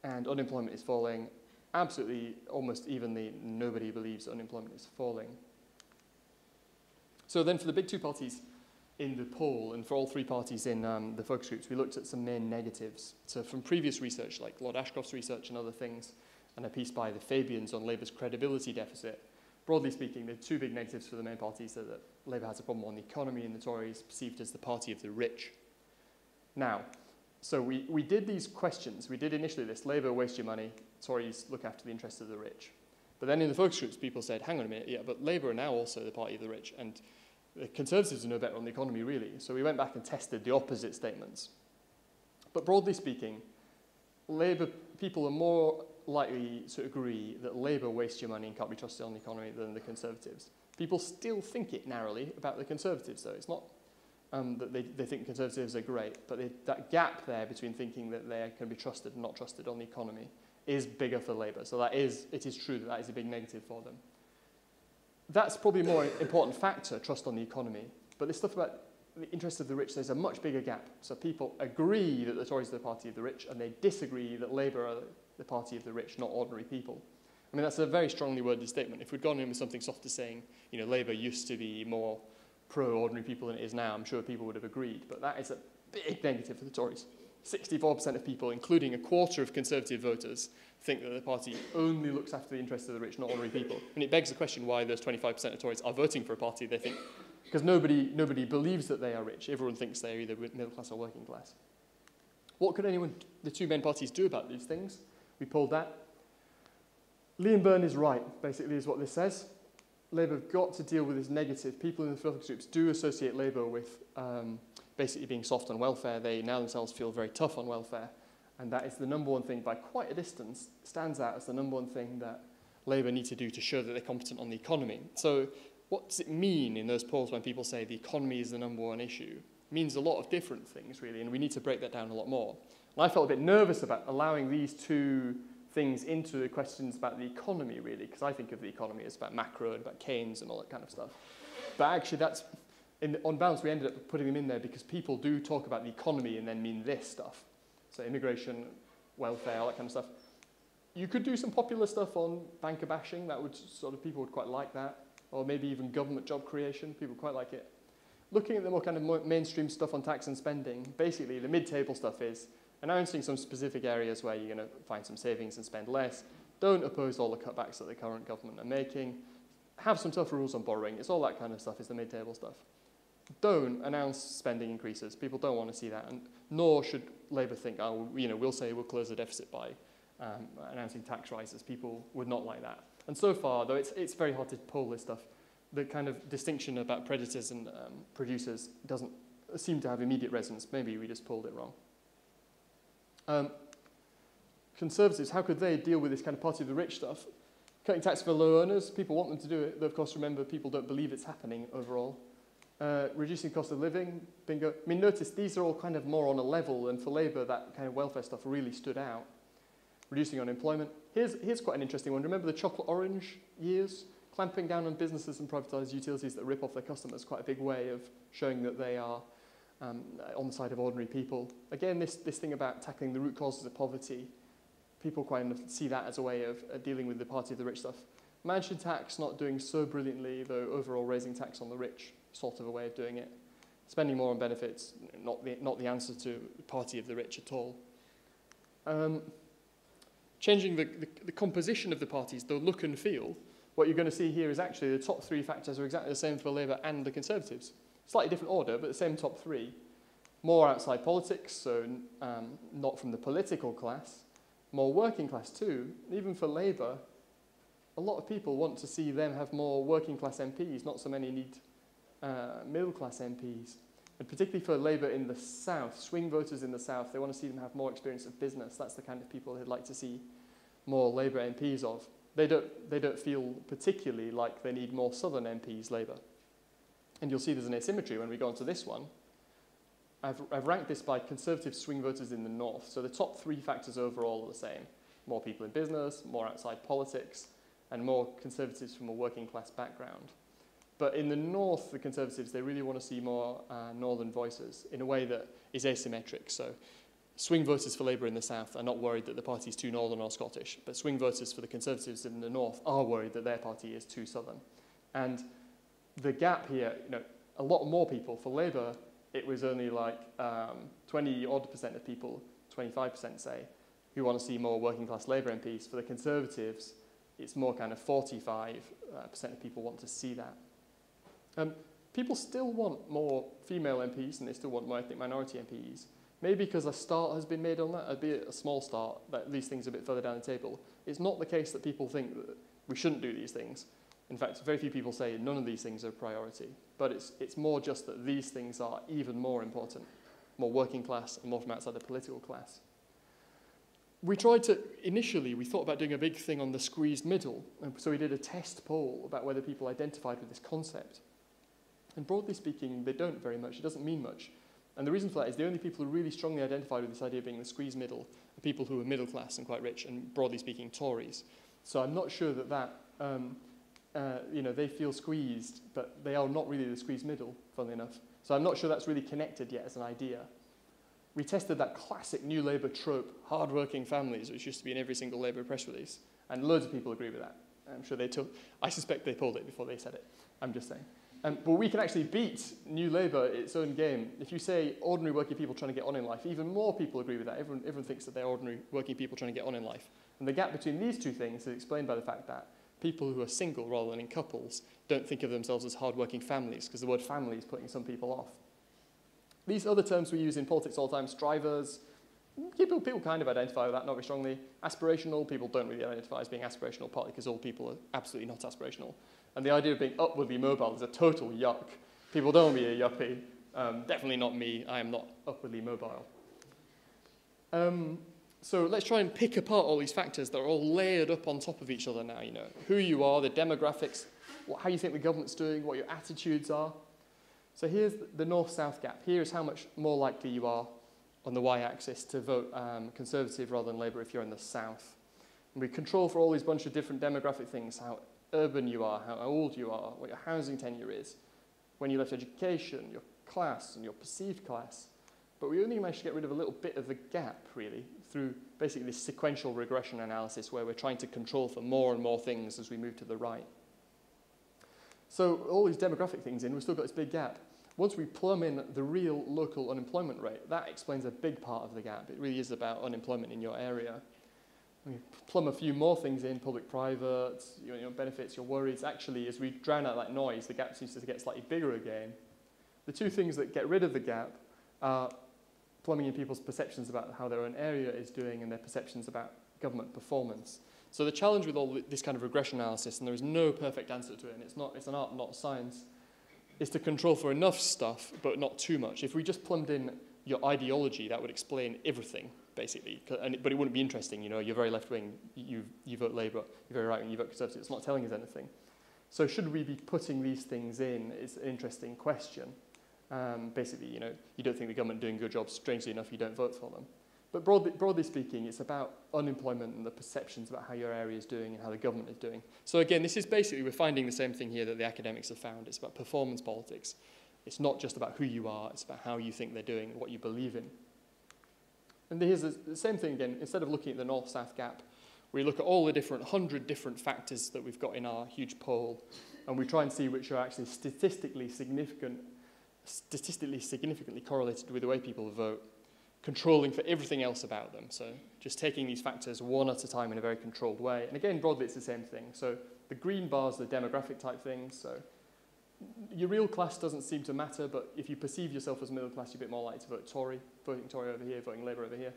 And unemployment is falling. Absolutely, almost evenly, nobody believes unemployment is falling. So then for the big two parties in the poll, and for all three parties in the focus groups, we looked at some main negatives. So from previous research, like Lord Ashcroft's research and other things, and a piece by the Fabians on Labour's credibility deficit, broadly speaking, the two big negatives for the main parties are that Labour has a problem on the economy and the Tories perceived as the party of the rich. Now, so we did these questions. We did initially this, Labour waste your money, Tories look after the interests of the rich. But then in the focus groups, people said, hang on a minute, yeah, but Labour are now also the party of the rich, and the Conservatives are no better on the economy, really. So we went back and tested the opposite statements. But broadly speaking, Labour people are more likely to agree that Labour waste your money and can't be trusted on the economy than the Conservatives. People still think it narrowly about the Conservatives, though. It's not that they think Conservatives are great, but that gap there between thinking that they can be trusted and not trusted on the economy is bigger for Labour. So it is true that is a big negative for them. That's probably a more important factor, trust on the economy. But this stuff about the interests of the rich, there's a much bigger gap. So people agree that the Tories are the party of the rich, and they disagree that Labour are the party of the rich, not ordinary people. I mean, that's a very strongly worded statement. If we'd gone in with something softer saying, Labour used to be more pro-ordinary people than it is now, I'm sure people would have agreed. But that is a big negative for the Tories. 64% of people, including a quarter of Conservative voters, think that the party only looks after the interests of the rich, not ordinary people. And it begs the question why those 25% of Tories are voting for a party they think, because nobody believes that they are rich. Everyone thinks they're either middle class or working class. What could the two main parties do about these things? We polled that. Lee and Byrne is right, basically, is what this says. Labour have got to deal with this negative. People in the focus groups do associate Labour with basically being soft on welfare. They now themselves feel very tough on welfare. And that is the number one thing, by quite a distance, stands out as the number one thing that Labour need to do to show that they're competent on the economy. So what does it mean in those polls when people say the economy is the number one issue? It means a lot of different things, really, and we need to break that down a lot more. And I felt a bit nervous about allowing these two things into the questions about the economy, really, because I think of the economy as about macro and about Keynes and all that kind of stuff. But actually, on balance, we ended up putting them in there because people do talk about the economy and then mean this stuff. So immigration, welfare, all that kind of stuff. You could do some popular stuff on banker bashing. That would people would quite like that. Or maybe even government job creation. People quite like it. Looking at the more kind of mainstream stuff on tax and spending, basically the mid-table stuff is announcing some specific areas where you're going to find some savings and spend less. Don't oppose all the cutbacks that the current government are making. Have some tough rules on borrowing. It's all that kind of stuff is the mid-table stuff. Don't announce spending increases. People don't want to see that, and nor should Labour think, oh, we'll say we'll close the deficit by announcing tax rises. People would not like that. And so far, though it's very hard to poll this stuff, the kind of distinction about predators and producers doesn't seem to have immediate resonance. Maybe we just polled it wrong. Conservatives, how could they deal with this kind of party of the rich stuff? Cutting tax for low earners, people want them to do it. Though, of course, remember, people don't believe it's happening overall. Reducing cost of living, bingo. I mean, notice these are all kind of more on a level, and for Labour, that kind of welfare stuff really stood out. Reducing unemployment. Here's quite an interesting one. Remember the chocolate orange years? Clamping down on businesses and privatised utilities that rip off their customers, quite a big way of showing that they are on the side of ordinary people. Again, this thing about tackling the root causes of poverty, people quite see that as a way of dealing with the party of the rich stuff. Mansion tax not doing so brilliantly, though overall raising tax on the rich, sort of a way of doing it. Spending more on benefits, not the answer to party of the rich at all. Changing the composition of the parties, the look and feel. What you're going to see here is actually the top three factors are exactly the same for Labour and the Conservatives. Slightly different order, but the same top three. More outside politics, so not from the political class. More working class too. Even for Labour, a lot of people want to see them have more working class MPs, not so many need middle class MPs. And particularly for Labour in the south, swing voters in the south, they want to see them have more experience of business. That's the kind of people they'd like to see more Labour MPs of. They don't feel particularly like they need more southern MPs, Labour. And you'll see there's an asymmetry when we go on to this one. I've ranked this by Conservative swing voters in the north. So the top three factors overall are the same. More people in business, more outside politics, and more Conservatives from a working class background. But in the north, the Conservatives, they really want to see more northern voices in a way that is asymmetric. So swing voters for Labour in the south are not worried that the party is too northern or Scottish, but swing voters for the Conservatives in the north are worried that their party is too southern. And the gap here, a lot more people. For Labour, it was only like 20-odd% of people, 25% say, who want to see more working class Labour MPs. For the Conservatives, it's more kind of 45% of people want to see that. People still want more female MPs, and they still want more ethnic minority MPs. Maybe because a start has been made on that, albeit a small start, that these things are a bit further down the table. It's not the case that people think that we shouldn't do these things. In fact, very few people say none of these things are a priority. But it's more just that these things are even more important, more working class and more from outside the political class. Initially, we thought about doing a big thing on the squeezed middle. And so we did a test poll about whether people identified with this concept. And broadly speaking, they don't very much. It doesn't mean much. And the reason for that is the only people who really strongly identified with this idea of being the squeezed middle are people who are middle class and quite rich and, broadly speaking, Tories. So I'm not sure that they feel squeezed, but they are not really the squeezed middle, funnily enough. So I'm not sure that's really connected yet as an idea. We tested that classic New Labour trope, hard-working families, which used to be in every single Labour press release. And loads of people agree with that. I'm sure I suspect they pulled it before they said it. I'm just saying. But we can actually beat New Labour its own game. If you say ordinary working people trying to get on in life, even more people agree with that. Everyone thinks that they're ordinary working people trying to get on in life. And the gap between these two things is explained by the fact that people who are single rather than in couples don't think of themselves as hard-working families, because the word family is putting some people off. These other terms we use in politics all the time, strivers, People kind of identify with that, not very strongly. Aspirational, people don't really identify as being aspirational, partly because all people are absolutely not aspirational. And the idea of being upwardly mobile is a total yuck. People don't want to be a yuppie. Definitely not me. I am not upwardly mobile. So let's try and pick apart all these factors that are all layered up on top of each other now, who you are, the demographics, how you think the government's doing, what your attitudes are. So here's the north-south gap. Here is how much more likely you are on the y-axis to vote Conservative rather than Labour if you're in the south. And we control for all these bunch of different demographic things, how urban you are, how old you are, what your housing tenure is, when you left education, your class and your perceived class. But we only managed to get rid of a little bit of the gap, really, through basically this sequential regression analysis where we're trying to control for more and more things as we move to the right. So all these demographic things in, we've still got this big gap. Once we plumb in the real local unemployment rate, that explains a big part of the gap. It really is about unemployment in your area. We plumb a few more things in, public-private, your benefits, your worries. Actually, as we drown out that noise, the gap seems to get slightly bigger again. The two things that get rid of the gap are plumbing in people's perceptions about how their own area is doing and their perceptions about government performance. So the challenge with all this kind of regression analysis, and there is no perfect answer to it, and it's an art, not a science, is to control for enough stuff, but not too much. If we just plumbed in your ideology, that would explain everything, basically. But it wouldn't be interesting, you're very left-wing, you vote Labour, you're very right-wing, you vote Conservative. It's not telling us anything. So should we be putting these things in is an interesting question. Basically, you don't think the government doing a good job, strangely enough, you don't vote for them. But broadly speaking, it's about unemployment and the perceptions about how your area is doing and how the government is doing. So again, this is basically, we're finding the same thing here that the academics have found. It's about performance politics. It's not just about who you are, it's about how you think they're doing and what you believe in. And here's the same thing again. Instead of looking at the north-south gap, we look at all the 100 different factors that we've got in our huge poll, and we try and see which are actually statistically significantly correlated with the way people vote, controlling for everything else about them. So just taking these factors one at a time in a very controlled way. And again, broadly, it's the same thing. So the green bars are the demographic type things. So your real class doesn't seem to matter, but if you perceive yourself as middle class, you're a bit more likely to vote Tory, voting Tory over here, voting Labour over here.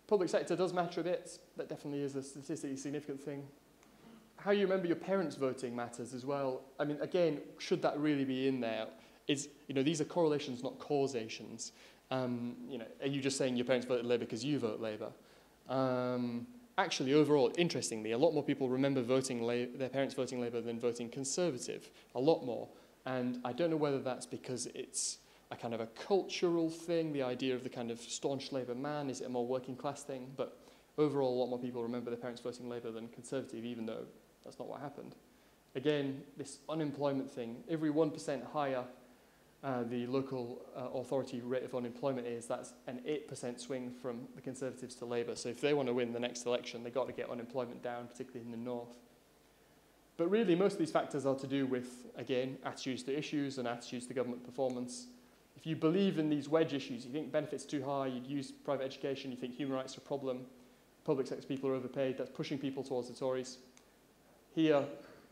Public sector does matter a bit. That definitely is a statistically significant thing. How you remember your parents voting matters as well. I mean, again, should that really be in there? These are correlations, not causations. Are you just saying your parents voted Labour because you vote Labour? Actually, overall, interestingly, a lot more people remember their parents voting Labour than voting Conservative. A lot more. And I don't know whether that's because it's a kind of a cultural thing, the idea of the kind of staunch Labour man. Is it a more working class thing? But overall, a lot more people remember their parents voting Labour than Conservative, even though that's not what happened. Again, this unemployment thing, every 1% higher the local authority rate of unemployment is, that's an 8% swing from the Conservatives to Labour. So if they want to win the next election, they've got to get unemployment down, particularly in the north. But really, most of these factors are to do with, again, attitudes to issues and attitudes to government performance. If you believe in these wedge issues, you think benefits are too high, you'd use private education, you think human rights are a problem, public sector people are overpaid, that's pushing people towards the Tories. Here,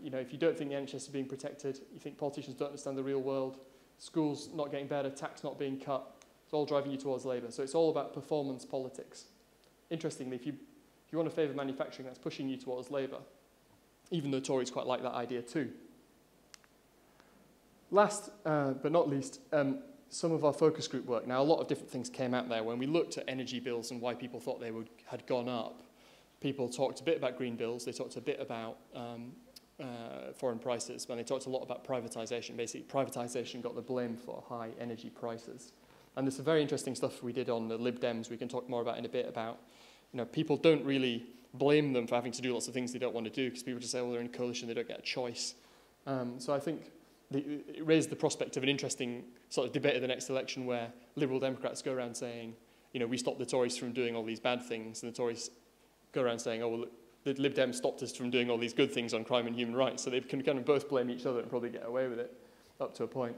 if you don't think the NHS is being protected, you think politicians don't understand the real world, schools not getting better, tax not being cut, it's all driving you towards Labour. So it's all about performance politics. Interestingly, if you want to favour manufacturing, that's pushing you towards Labour, even though Tories quite like that idea too. Last but not least, some of our focus group work. Now, a lot of different things came out there. When we looked at energy bills and why people thought they had gone up, people talked a bit about green bills, they talked a bit about foreign prices, and they talked a lot about privatisation. Basically, privatisation got the blame for high energy prices. And there's some very interesting stuff we did on the Lib Dems we can talk more about in a bit about, people don't really blame them for having to do lots of things they don't want to do, because people just say, well, they're in a coalition, they don't get a choice. So I think it raised the prospect of an interesting sort of debate at the next election where Liberal Democrats go around saying, we stopped the Tories from doing all these bad things, and the Tories go around saying, oh, well, the Lib Dems stopped us from doing all these good things on crime and human rights, so they can kind of both blame each other and probably get away with it up to a point.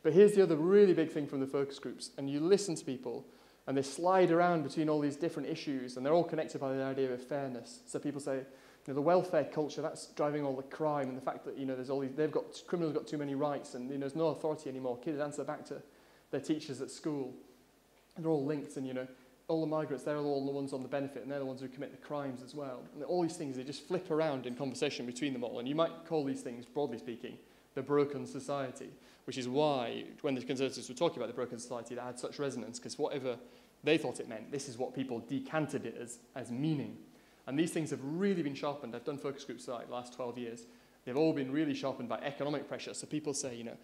But here's the other really big thing from the focus groups, and you listen to people, and they slide around between all these different issues, and they're all connected by the idea of fairness. So people say, the welfare culture, that's driving all the crime, and the fact that, there's all these, criminals got too many rights, and, there's no authority anymore. Kids answer back to their teachers at school. And they're all linked, and, all the migrants, they're all the ones on the benefit, and they're the ones who commit the crimes as well. And all these things, they just flip around in conversation between them all. And you might call these things, broadly speaking, the broken society, which is why, when the Conservatives were talking about the broken society, that had such resonance, because whatever they thought it meant, this is what people decanted it as meaning. And these things have really been sharpened. I've done focus groups like the last 12 years. They've all been really sharpened by economic pressure. So people say, you know,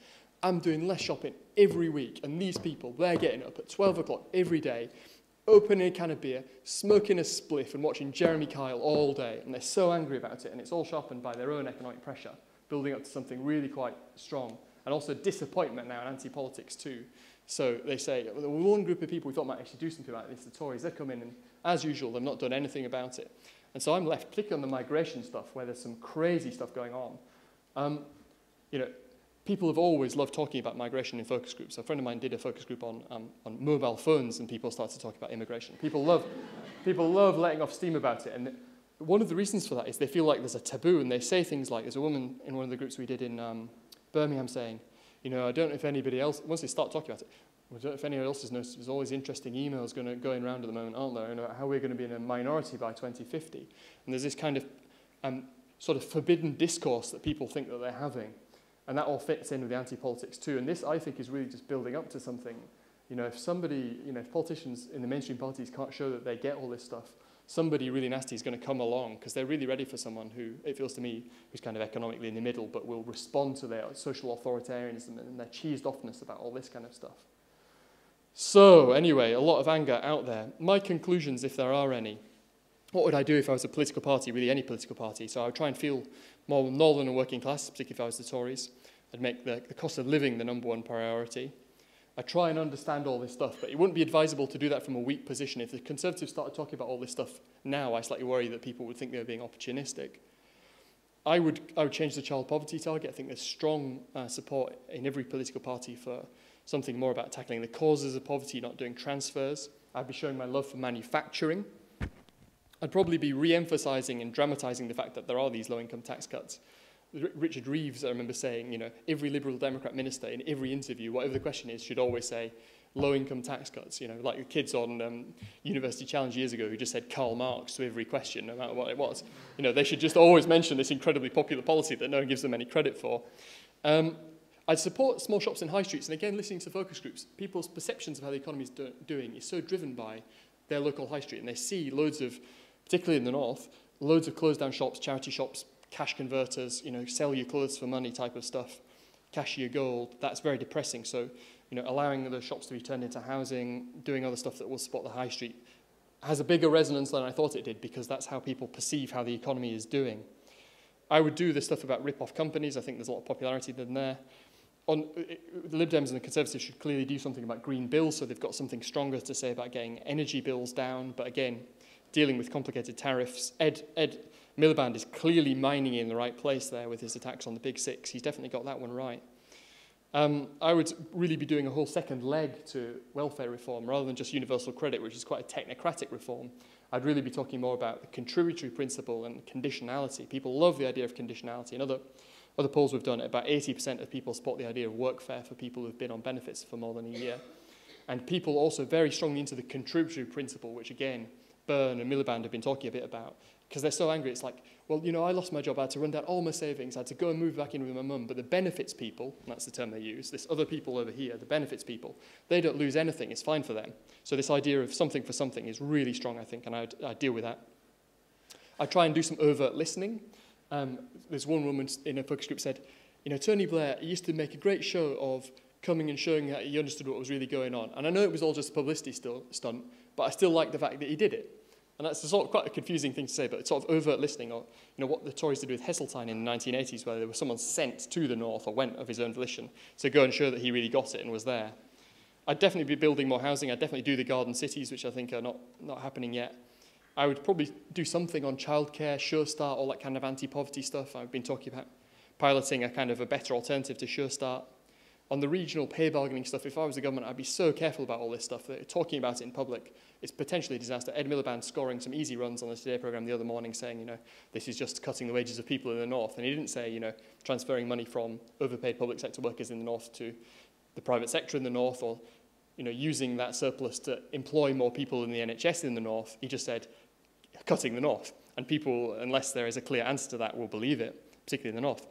I'm doing less shopping every week, and these people, they're getting up at 12 o'clock every day, opening a can of beer, smoking a spliff, and watching Jeremy Kyle all day. And they're so angry about it, and it's all sharpened by their own economic pressure, building up to something really quite strong. And also disappointment now in anti-politics too. So they say, well, the one group of people we thought might actually do something about this, the Tories, they come in and, as usual, they've not done anything about it. And so I'm left, particularly on the migration stuff, where there's some crazy stuff going on. You know, people have always loved talking about migration in focus groups. A friend of mine did a focus group on mobile phones, and people started to talk about immigration. People love letting off steam about it. And one of the reasons for that is they feel like there's a taboo, and they say things like, there's a woman in one of the groups we did in Birmingham saying, you know, I don't know if anybody else, once they start talking about it, I don't know if anyone else has noticed, there's all these interesting emails going around at the moment, aren't there, you know, how we're going to be in a minority by 2050. And there's this kind of sort of forbidden discourse that people think that they're having. And that all fits in with the anti-politics too. And this, I think, is really just building up to something. You know, if politicians in the mainstream parties can't show that they get all this stuff, somebody really nasty is going to come along, because they're really ready for someone who, it feels to me, who's kind of economically in the middle, but will respond to their social authoritarianism and their cheesed offness about all this kind of stuff. So, anyway, a lot of anger out there. My conclusions, if there are any. What would I do if I was a political party, really any political party? So I would try and feel more northern and working class, particularly if I was the Tories. I'd make the cost of living the #1 priority. I try and understand all this stuff, but it wouldn't be advisable to do that from a weak position. If the Conservatives started talking about all this stuff now, I slightly worry that people would think they were being opportunistic. I would change the child poverty target. I think there's strong support in every political party for something more about tackling the causes of poverty, not doing transfers. I'd be showing my love for manufacturing. I'd probably be re-emphasizing and dramatizing the fact that there are these low-income tax cuts. Richard Reeves, I remember saying, you know, every Liberal Democrat minister in every interview, whatever the question is, should always say low-income tax cuts. You know, like the kids on University Challenge years ago who just said Karl Marx to every question, no matter what it was. You know, they should just always mention this incredibly popular policy that no one gives them any credit for. I'd support small shops in high streets. And again, listening to focus groups, people's perceptions of how the economy is doing is so driven by their local high street. And they see loads of, particularly in the north, loads of closed down shops, charity shops, cash converters, you know, sell your clothes for money type of stuff, cash your gold. That's very depressing. So, you know, allowing the shops to be turned into housing, doing other stuff that will support the high street has a bigger resonance than I thought it did, because that's how people perceive how the economy is doing. I would do the stuff about rip-off companies. I think there's a lot of popularity in there. The Lib Dems and the Conservatives should clearly do something about green bills, so they've got something stronger to say about getting energy bills down. But again, dealing with complicated tariffs. Ed Miliband is clearly mining in the right place there with his attacks on the Big Six. He's definitely got that one right. I would really be doing a whole second leg to welfare reform rather than just universal credit, which is quite a technocratic reform. I'd really be talking more about the contributory principle and conditionality. People love the idea of conditionality. In other polls we've done, about 80% of people support the idea of workfare for people who've been on benefits for more than a year. And people also very strongly into the contributory principle, which again, Byrne and Miliband have been talking a bit about, because they're so angry. It's like, well, you know, I lost my job, I had to run down all my savings, I had to go and move back in with my mum, but the benefits people, and that's the term they use, this other people over here, the benefits people, they don't lose anything, it's fine for them. So this idea of something for something is really strong, I think, and I deal with that. I try and do some overt listening. There's one woman in a focus group said, you know, Tony Blair used to make a great show of coming and showing that he understood what was really going on. And I know it was all just a publicity stunt, but I still like the fact that he did it. And that's sort of quite a confusing thing to say, but it's sort of overt listening, or you know what the Tories did with Heseltine in the 1980s, where there was someone sent to the north or went of his own volition to go and show that he really got it and was there. I'd definitely be building more housing. I'd definitely do the garden cities, which I think are not happening yet. I would probably do something on childcare, Sure Start, all that kind of anti-poverty stuff. I've been talking about piloting a kind of a better alternative to Sure Start. On the regional pay bargaining stuff, if I was the government, I'd be so careful about all this stuff. Talking about it in public, it's potentially a disaster. Ed Miliband scoring some easy runs on the Today programme the other morning saying, you know, this is just cutting the wages of people in the north. And he didn't say, you know, transferring money from overpaid public sector workers in the north to the private sector in the north, or using that surplus to employ more people in the NHS in the north. He just said, cutting the north. And people, unless there is a clear answer to that, will believe it, particularly in the north.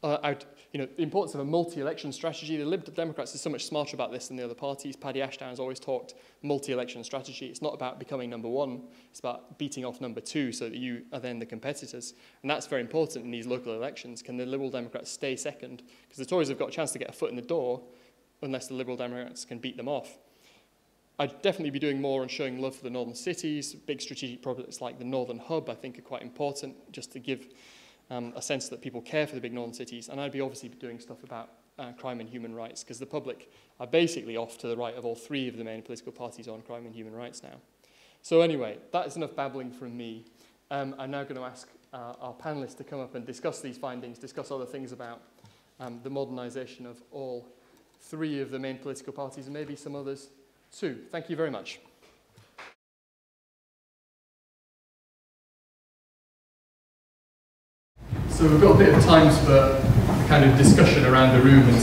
The importance of a multi-election strategy. The Liberal Democrats are so much smarter about this than the other parties. Paddy Ashdown has always talked multi-election strategy. It's not about becoming number one. It's about beating off number two so that you are then the competitors. And that's very important in these local elections. Can the Liberal Democrats stay second? Because the Tories have got a chance to get a foot in the door unless the Liberal Democrats can beat them off. I'd definitely be doing more on showing love for the northern cities. Big strategic projects like the Northern Hub, I think, are quite important, just to give a sense that people care for the big northern cities. And I'd be obviously doing stuff about crime and human rights, because the public are basically off to the right of all three of the main political parties on crime and human rights now. So anyway, that is enough babbling from me. I'm now going to ask our panellists to come up and discuss these findings, discuss other things about the modernisation of all three of the main political parties, and maybe some others too. Thank you very much. So we've got a bit of time for kind of discussion around the room and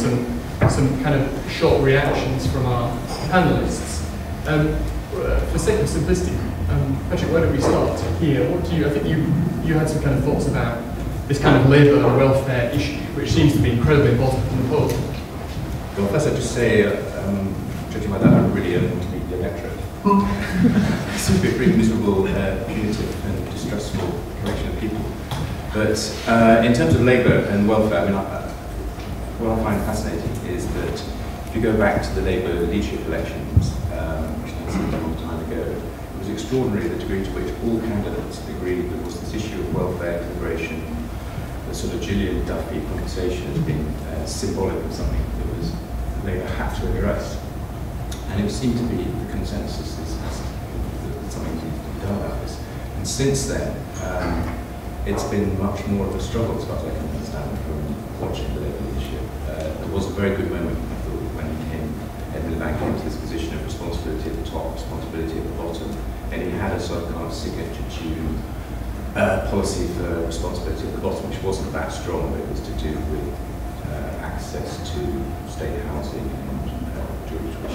some kind of short reactions from our panellists. For sake of simplicity, Patrick, why don't we start here? I think you had some kind of thoughts about this kind of labour and welfare issue, which seems to be incredibly important in the poll. Well, first I'd just say, judging by that, I really don't want to meet the electorate. It's a very miserable, punitive and distressful collection of people. But in terms of labour and welfare, what I find fascinating is that if you go back to the Labour leadership elections, which was a long time ago, it was extraordinary the degree to which all candidates agreed there was this issue of welfare, immigration, the sort of Gillian Duffy conversation as being symbolic of something that was Labour had to address. And it seemed to be the consensus is something needs to be done about this. And since then, it's been much more of a struggle, as far as I can understand from watching the Labour leadership. There was a very good moment, I thought, when Edmund Bank came to this position of responsibility at the top, responsibility at the bottom, and he had a sort of kind of signature tune policy for responsibility at the bottom, which wasn't that strong, but it was to do with access to state housing and which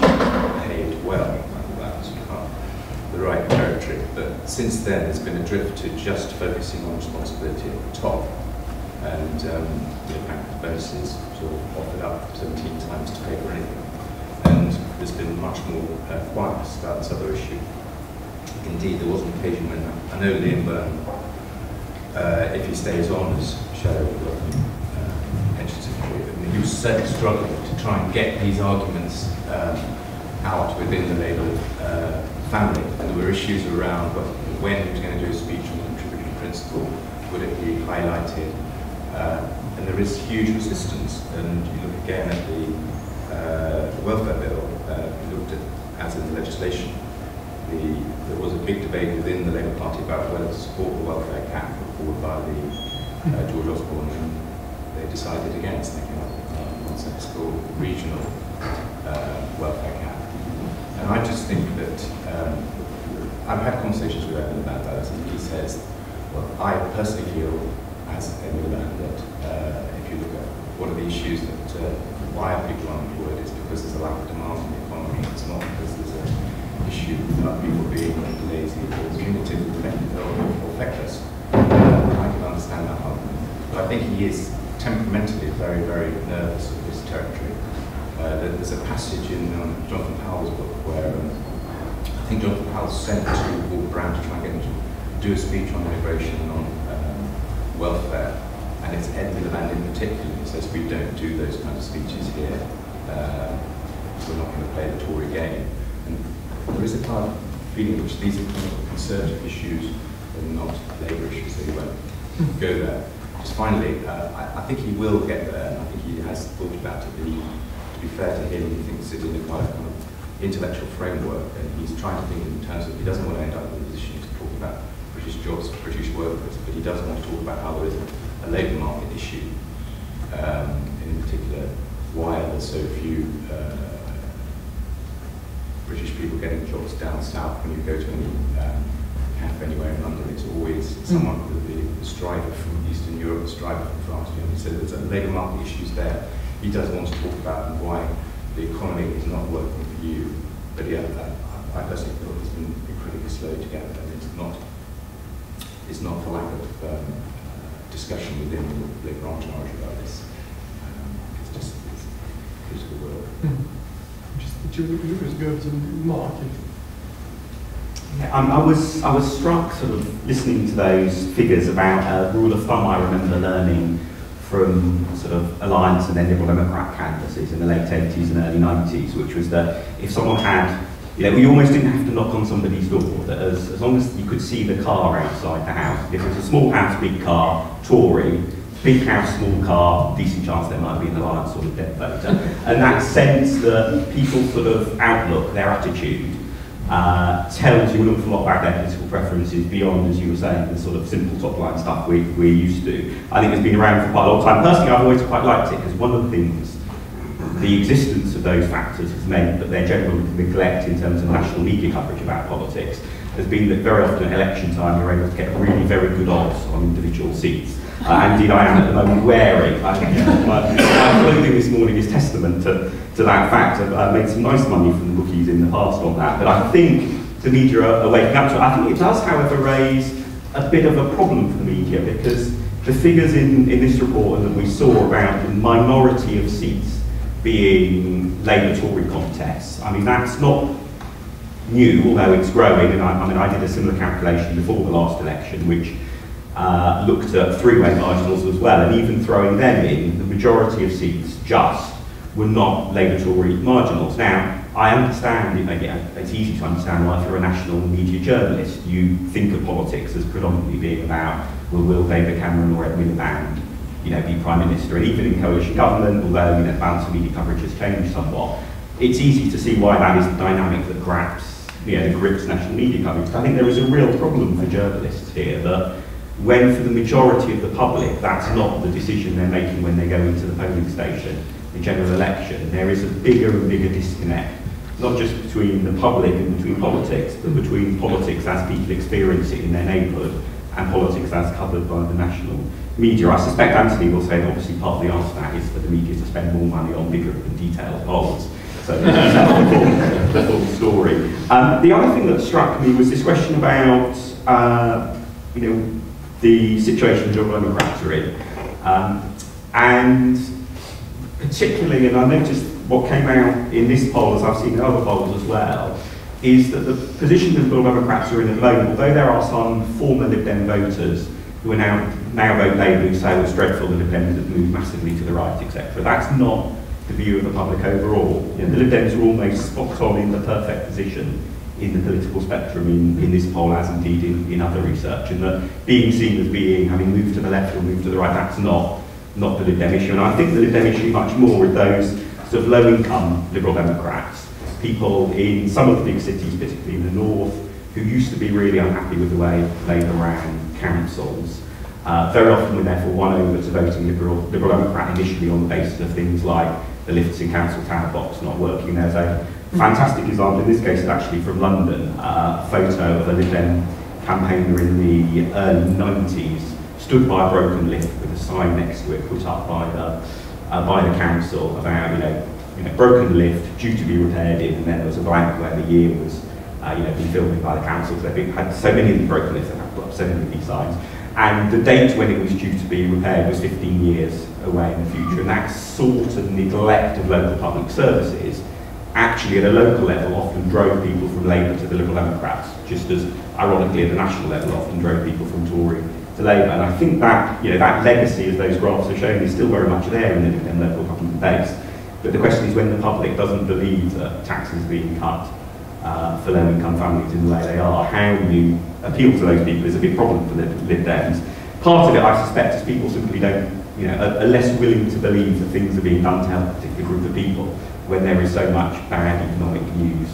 paid well. That was kind of the right territory. But since then, there's been a drift to just focusing on responsibility at the top, and bank bonuses sort of offered up 17 times to pay for anything. And there's been much more quietness about this other issue. Indeed, there was an occasion when I know Liam Byrne, if he stays on as shadow of the pension secretary, he was certainly struggling to try and get these arguments out within the Labour family. And there were issues around when he was going to do a speech on the contributory principle, would it be highlighted? And there is huge resistance. And you look again at the welfare bill, you looked at as in the legislation. There was a big debate within the Labour Party about whether to support the welfare cap put forward by the George Osborne, and they decided against, thinking what's it's called regional welfare cap. And I just think that I've had conversations with Edmund about that, and he says, well, I personally feel, as Edmund, that if you look at what are the issues that why are people unemployed, it's because there's a lack of demand in the economy. It's not because there's an issue about people being lazy or punitive or feckless. I can understand that argument. But I think he is temperamentally very, very nervous of this territory. There's a passage in Jonathan Powell's book where I think Jonathan Powell sent to Paul Brown to try and get him to do a speech on immigration and on welfare, and it's Ed Miliband in particular. He says we don't do those kind of speeches here. We're not going to play the Tory game. And there is a kind of feeling which these are kind of conservative issues and not Labour issues, so he won't go there. Just finally, I think he will get there, and I think he has thought about it. To be fair to him, he thinks it in a kind of intellectual framework, and he's trying to think in terms of, he doesn't want to end up in a position to talk about British jobs for British workers, but he does want to talk about how there is a labour market issue, in particular, why are there so few British people getting jobs down south. When you go to any cafe anywhere in London, it's always someone with the striver from Eastern Europe, the striver from France. So there's a labour market issues there. He does want to talk about why the economy is not working for you. But yeah, I personally feel it's been incredibly slow to get there. It's not for lack of discussion within the Labour entourage about this. It's just political will. Do you was going to Mark? Yeah, I was struck sort of listening to those figures about a rule of thumb I remember learning from sort of Alliance and then Liberal Democrat candidacies in the late 80s and early 90s, which was that if someone had, you almost didn't have to knock on somebody's door, that as long as you could see the car outside the house, if it was a small house, big car, Tory, big house, small car, decent chance there might be an Alliance sort of dead voter. And that sense that people's sort of outlook, their attitude, tells you an awful lot about their political preferences beyond, as you were saying, the sort of simple top-line stuff we're used to. I think it's been around for quite a long time. Personally, I've always quite liked it, because one of the things, the existence of those factors has meant that their general neglect in terms of national media coverage about politics has been that very often at election time you're able to get really very good odds on individual seats. And indeed, I am at the moment wearing, my clothing this morning is testament to that fact. I've made some nice money from the bookies in the past on that, but I think the media are waking up to it. I think it does, however, raise a bit of a problem for the media, because the figures in this report and that we saw about the minority of seats being Labour-Tory contests, I mean, that's not new, although it's growing, and I did a similar calculation before the last election, which looked at three-way marginals as well, and even throwing them in, the majority of seats just were not Labour-Tory marginals. Now, I understand, it's easy to understand why if you're a national media journalist, you think of politics as predominantly being about, well, will David Cameron or Ed Miliband, be Prime Minister? And even in coalition government, although balance of media coverage has changed somewhat, it's easy to see why that is the dynamic that grips national media coverage. I think there is a real problem for journalists here that when for the majority of the public that's not the decision they're making when they go into the polling station, the general election, there is a bigger and bigger disconnect, not just between the public and between politics, but between politics as people experience it in their neighbourhood and politics as covered by the national media. I suspect Anthony will say that obviously part of the answer to that is for the media to spend more money on bigger and detailed polls. So that's the full story. The other thing that struck me was this question about, the situation the Liberal Democrats are in. And particularly, and I noticed what came out in this poll, as I've seen in other polls as well, is that the position the Liberal Democrats are in at the moment, although there are some former Lib Dem voters who are now vote Labour who say it's dreadful the Lib Dems have moved massively to the right, etc. That's not the view of the public overall. The Lib Dems are almost spot on in the perfect position in the political spectrum in this poll, as indeed in other research, and that being seen as being having moved to the left or moved to the right, that's not the Lib Dem issue. And I think the Lib Dem issue much more with those sort of low-income Liberal Democrats, people in some of the big cities, particularly in the north, who used to be really unhappy with the way Labour ran councils. Very often we're therefore won over to voting Liberal Democrat initially on the basis of things like the lifts in council tower blocks not working. There's a fantastic example, in this case actually from London, a photo of a Lib Dem campaigner in the early 90s, stood by a broken lift with a sign next to it put up by the council about, broken lift, due to be repaired in, and then there was a blank where the year was, been filled in by the council, because they've had so many of the broken lifts that have put up so many of these signs. And the date when it was due to be repaired was 15 years away in the future, and that sort of neglect of local public services actually at a local level often drove people from Labour to the Liberal Democrats, just as ironically at the national level often drove people from Tory to Labour. And I think that, that legacy, as those graphs are showing, is still very much there in the local government base. But the question is, when the public doesn't believe that taxes are being cut for low-income families in the way they are, how you appeal to those people is a big problem for Lib Dems. Part of it, I suspect, is people simply don't, are less willing to believe that things are being done to help a particular group of people when there is so much bad economic news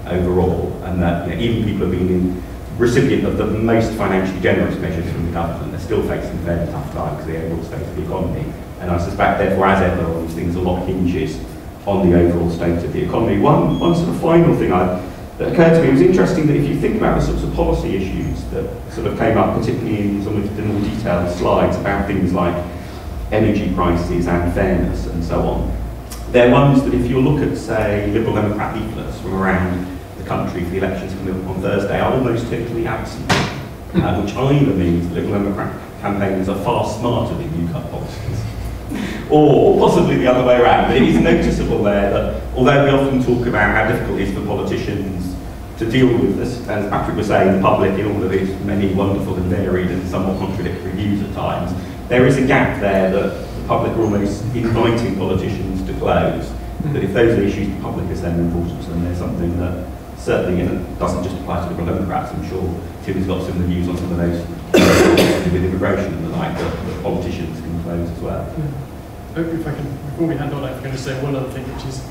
overall, and that even people have been recipient of the most financially generous measures from the government, they're still facing a fairly tough time because of the overall state of the economy. And I suspect, therefore, as ever on these things, a lot hinges on the overall state of the economy. One sort of final thing that occurred to me, it was interesting that if you think about the sorts of policy issues that sort of came up, particularly in some of the more detailed slides about things like energy prices and fairness and so on, They're ones that if you look at, say, Liberal Democrat leaflets from around the country for the elections coming up on Thursday, are almost totally absent, which either means that Liberal Democrat campaigners are far smarter than UK politicians, or possibly the other way around. But it is noticeable there that although we often talk about how difficult it is for politicians to deal with this, as Patrick was saying, the public in all of its many wonderful and varied and somewhat contradictory views at times, there is a gap there that the public are almost inviting politicians to close. That if those are issues the public is then important to them, there's something that certainly doesn't just apply to Liberal Democrats. I'm sure Tim's got similar views on some of those with immigration and the like that politicians can close as well. If I can, before we hand on, I'm going to say one other thing, which is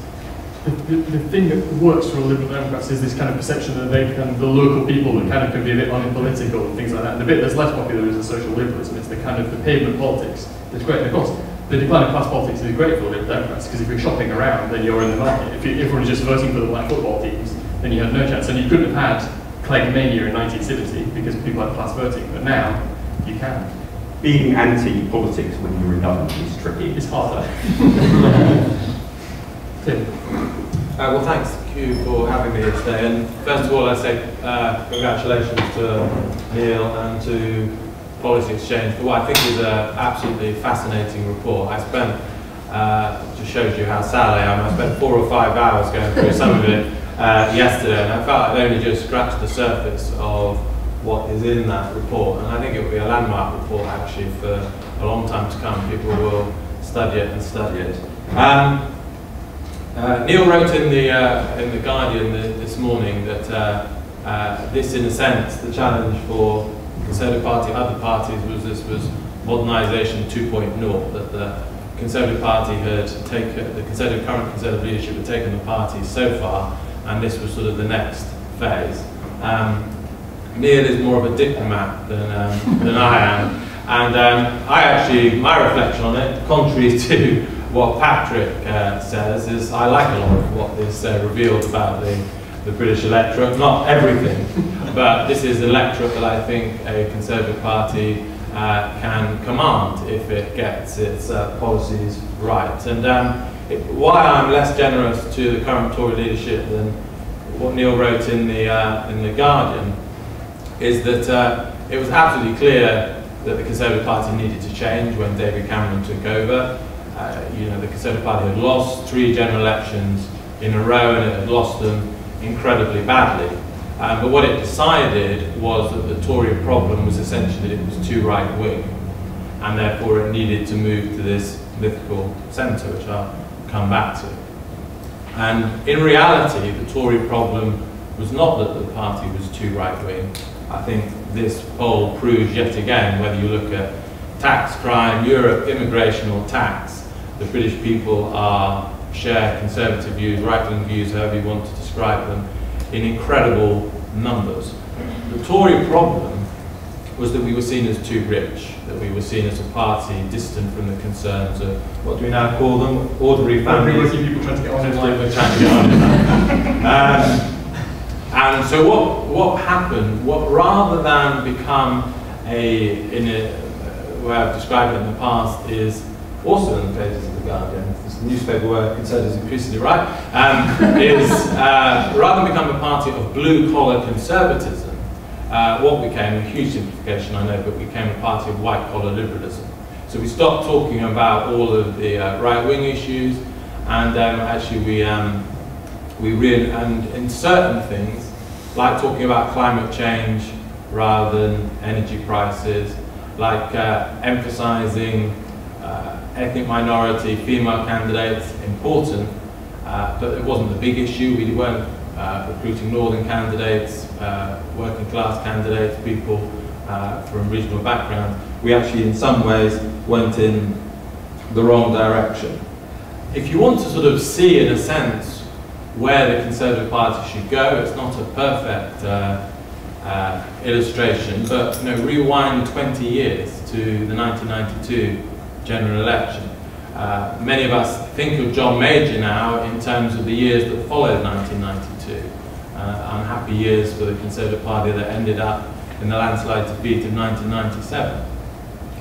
the thing that works for Liberal Democrats is this kind of perception that they kind of the local people that kind of can be a bit unpolitical and things like that. And the bit that's less popular is the social liberalism. It's the kind of the pavement politics that's great. And of course, the decline of class politics is great for Liberal Democrats because if you're shopping around, then you're in the market. If everyone's just voting for the black football teams, then you have no chance. And you couldn't have had Clegg Mania in 1970 because people had class voting, but now you can. Being anti-politics when you're in government is tricky. It's harder. Tim. Well, thanks you for having me here today. And first of all, I say congratulations to Neil and to Policy Exchange for what I think is an absolutely fascinating report. I spent, just shows you how sad I am, I spent 4 or 5 hours going through some of it yesterday, and I felt I'd only just scratched the surface of what is in that report. And I think it will be a landmark report actually for a long time to come. People will study it and study it. Neil wrote in the Guardian this morning that this, in a sense, the challenge for the Conservative Party, other parties, was modernisation 2.0. That the Conservative Party had taken, the current Conservative leadership had taken the party so far, and this was sort of the next phase. Neil is more of a diplomat than I am, and I actually, my reflection on it, contrary to what Patrick says, is I like a lot of what this revealed about the British electorate. Not everything, but this is an electorate that I think a Conservative Party can command if it gets its policies right. And why I'm less generous to the current Tory leadership than what Neil wrote in the Guardian is that it was absolutely clear that the Conservative Party needed to change when David Cameron took over. You know, the Conservative Party had lost 3 general elections in a row, and it had lost them incredibly badly. But what it decided was that the Tory problem was essentially that it was too right-wing, and therefore it needed to move to this mythical centre, which I'll come back to. And in reality, the Tory problem was not that the party was too right-wing. I think this poll proves yet again, whether you look at tax, crime, Europe, immigration or tax, the British people share conservative views, right-wing views, however you want to describe them, in incredible numbers. The Tory problem was that we were seen as too rich, that we were seen as a party distant from the concerns of, what do we now call them, ordinary families. People trying to get on in life. We're trying to get on in life. And so what happened, rather than become in a way I've described it in the past, is also in the pages of the Guardian, this newspaper where Conservatives increasingly right, is rather than become a party of blue-collar conservatism, what became, a huge simplification I know, but became a party of white-collar liberalism. So we stopped talking about all of the right-wing issues, and actually and in certain things, like talking about climate change rather than energy prices, like emphasising ethnic minority, female candidates, important, but it wasn't the big issue. We weren't recruiting northern candidates, working class candidates, people from regional backgrounds. We actually, in some ways, went in the wrong direction. If you want to sort of see, in a sense, where the Conservative Party should go, it's not a perfect illustration, but rewind 20 years to the 1992 general election. Many of us think of John Major now in terms of the years that followed 1992. Unhappy years for the Conservative Party that ended up in the landslide defeat of 1997.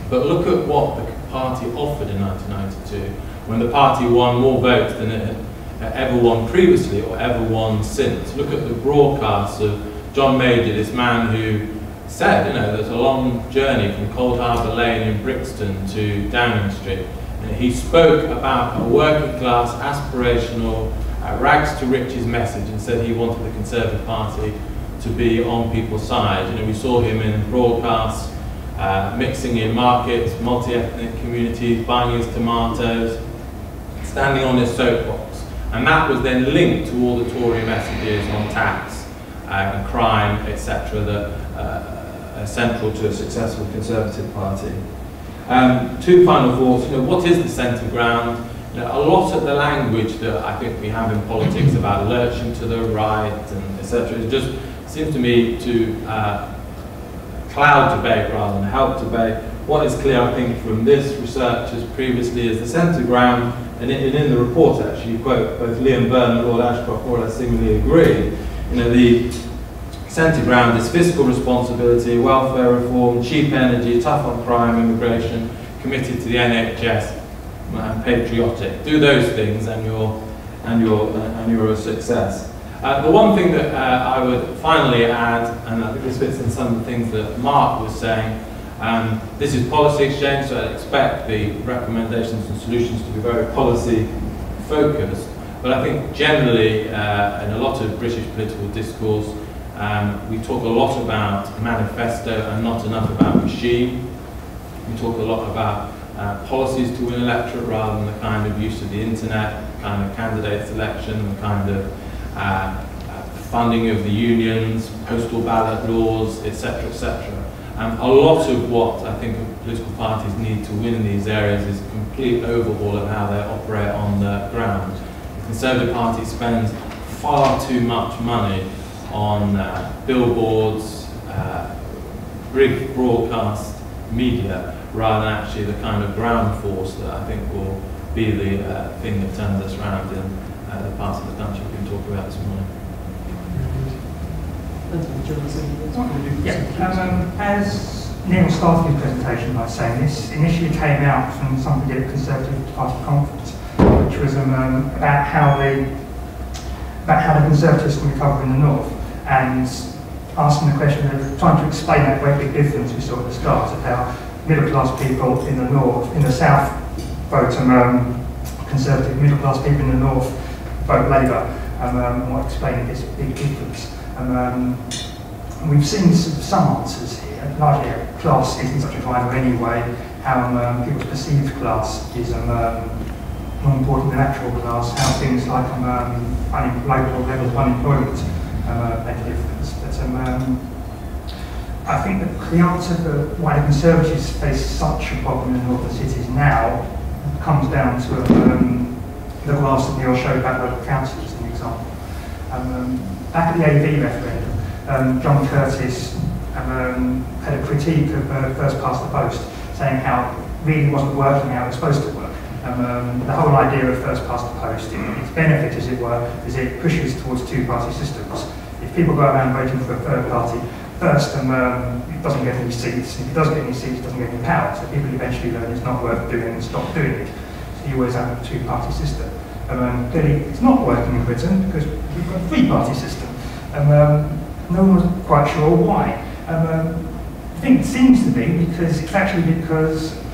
But look at what the party offered in 1992, when the party won more votes than it had ever won previously or ever won since. Look at the broadcasts of John Major, this man who said, you know, there's a long journey from Cold Harbour Lane in Brixton to Downing Street. And he spoke about a working class, aspirational, rags to riches message, and said he wanted the Conservative Party to be on people's side. You know, we saw him in broadcasts, mixing in markets, multi-ethnic communities, buying his tomatoes, standing on his soapbox. And that was then linked to all the Tory messages on tax and crime, etc., that are central to a successful Conservative Party. Two final thoughts. You know, what is the centre ground? You know, a lot of the language that I think we have in politics about lurching to the right and etc. It just seems to me to cloud debate rather than help debate. What is clear, I think, from this research as previously is the centre ground, and in the report actually you quote both Liam Byrne and Lord Ashcroft more or less seemingly agree. You know, the centre ground is fiscal responsibility, welfare reform, cheap energy, tough on crime, immigration, committed to the NHS, and patriotic. Do those things, and you're a success. The one thing that I would finally add, and I think this fits in some of the things that Mark was saying, this is policy exchange, so I expect the recommendations and solutions to be very policy focused. But I think generally, in a lot of British political discourse, we talk a lot about manifesto and not enough about regime. We talk a lot about policies to win electorate rather than the kind of use of the internet, the kind of candidate selection, the kind of funding of the unions, postal ballot laws, etc., etc. A lot of what I think political parties need to win in these areas is a complete overhaul of how they operate on the ground. The Conservative Party spends far too much money on billboards, big broadcast media, rather than actually the kind of ground force that I think will be the thing that turns us around in the parts of the country we've been talking about this morning. Yeah, as Neil started his presentation by saying, this initially came out from somebody at the Conservative Party conference, which was about how the Conservatives can recover in the north, and asking the question of trying to explain that great big difference we saw at the start of how middle class people in the north, in the south, vote Conservative, middle class people in the north vote Labour, and what explaining this big difference. We've seen some answers here, largely class isn't such a driver anyway, how people's perceived class is more important than actual class, how things like local levels of unemployment make a difference. But I think that the answer for why the Conservatives face such a problem in northern cities now comes down to the graphs that Neil showed about local councils as an example. Back at the AV referendum, John Curtis had a critique of first past the post, saying how it really wasn't working how it was supposed to work. The whole idea of first past the post, its benefit, as it were, is it pushes towards two-party systems. If people go around voting for a third party first, it doesn't get any seats. If it does get any seats, it doesn't get any power. So people eventually learn it's not worth doing and stop doing it. So you always have a two-party system. Clearly, it's not working in Britain because we've got a three-party system. No one's quite sure why. I think it seems to be because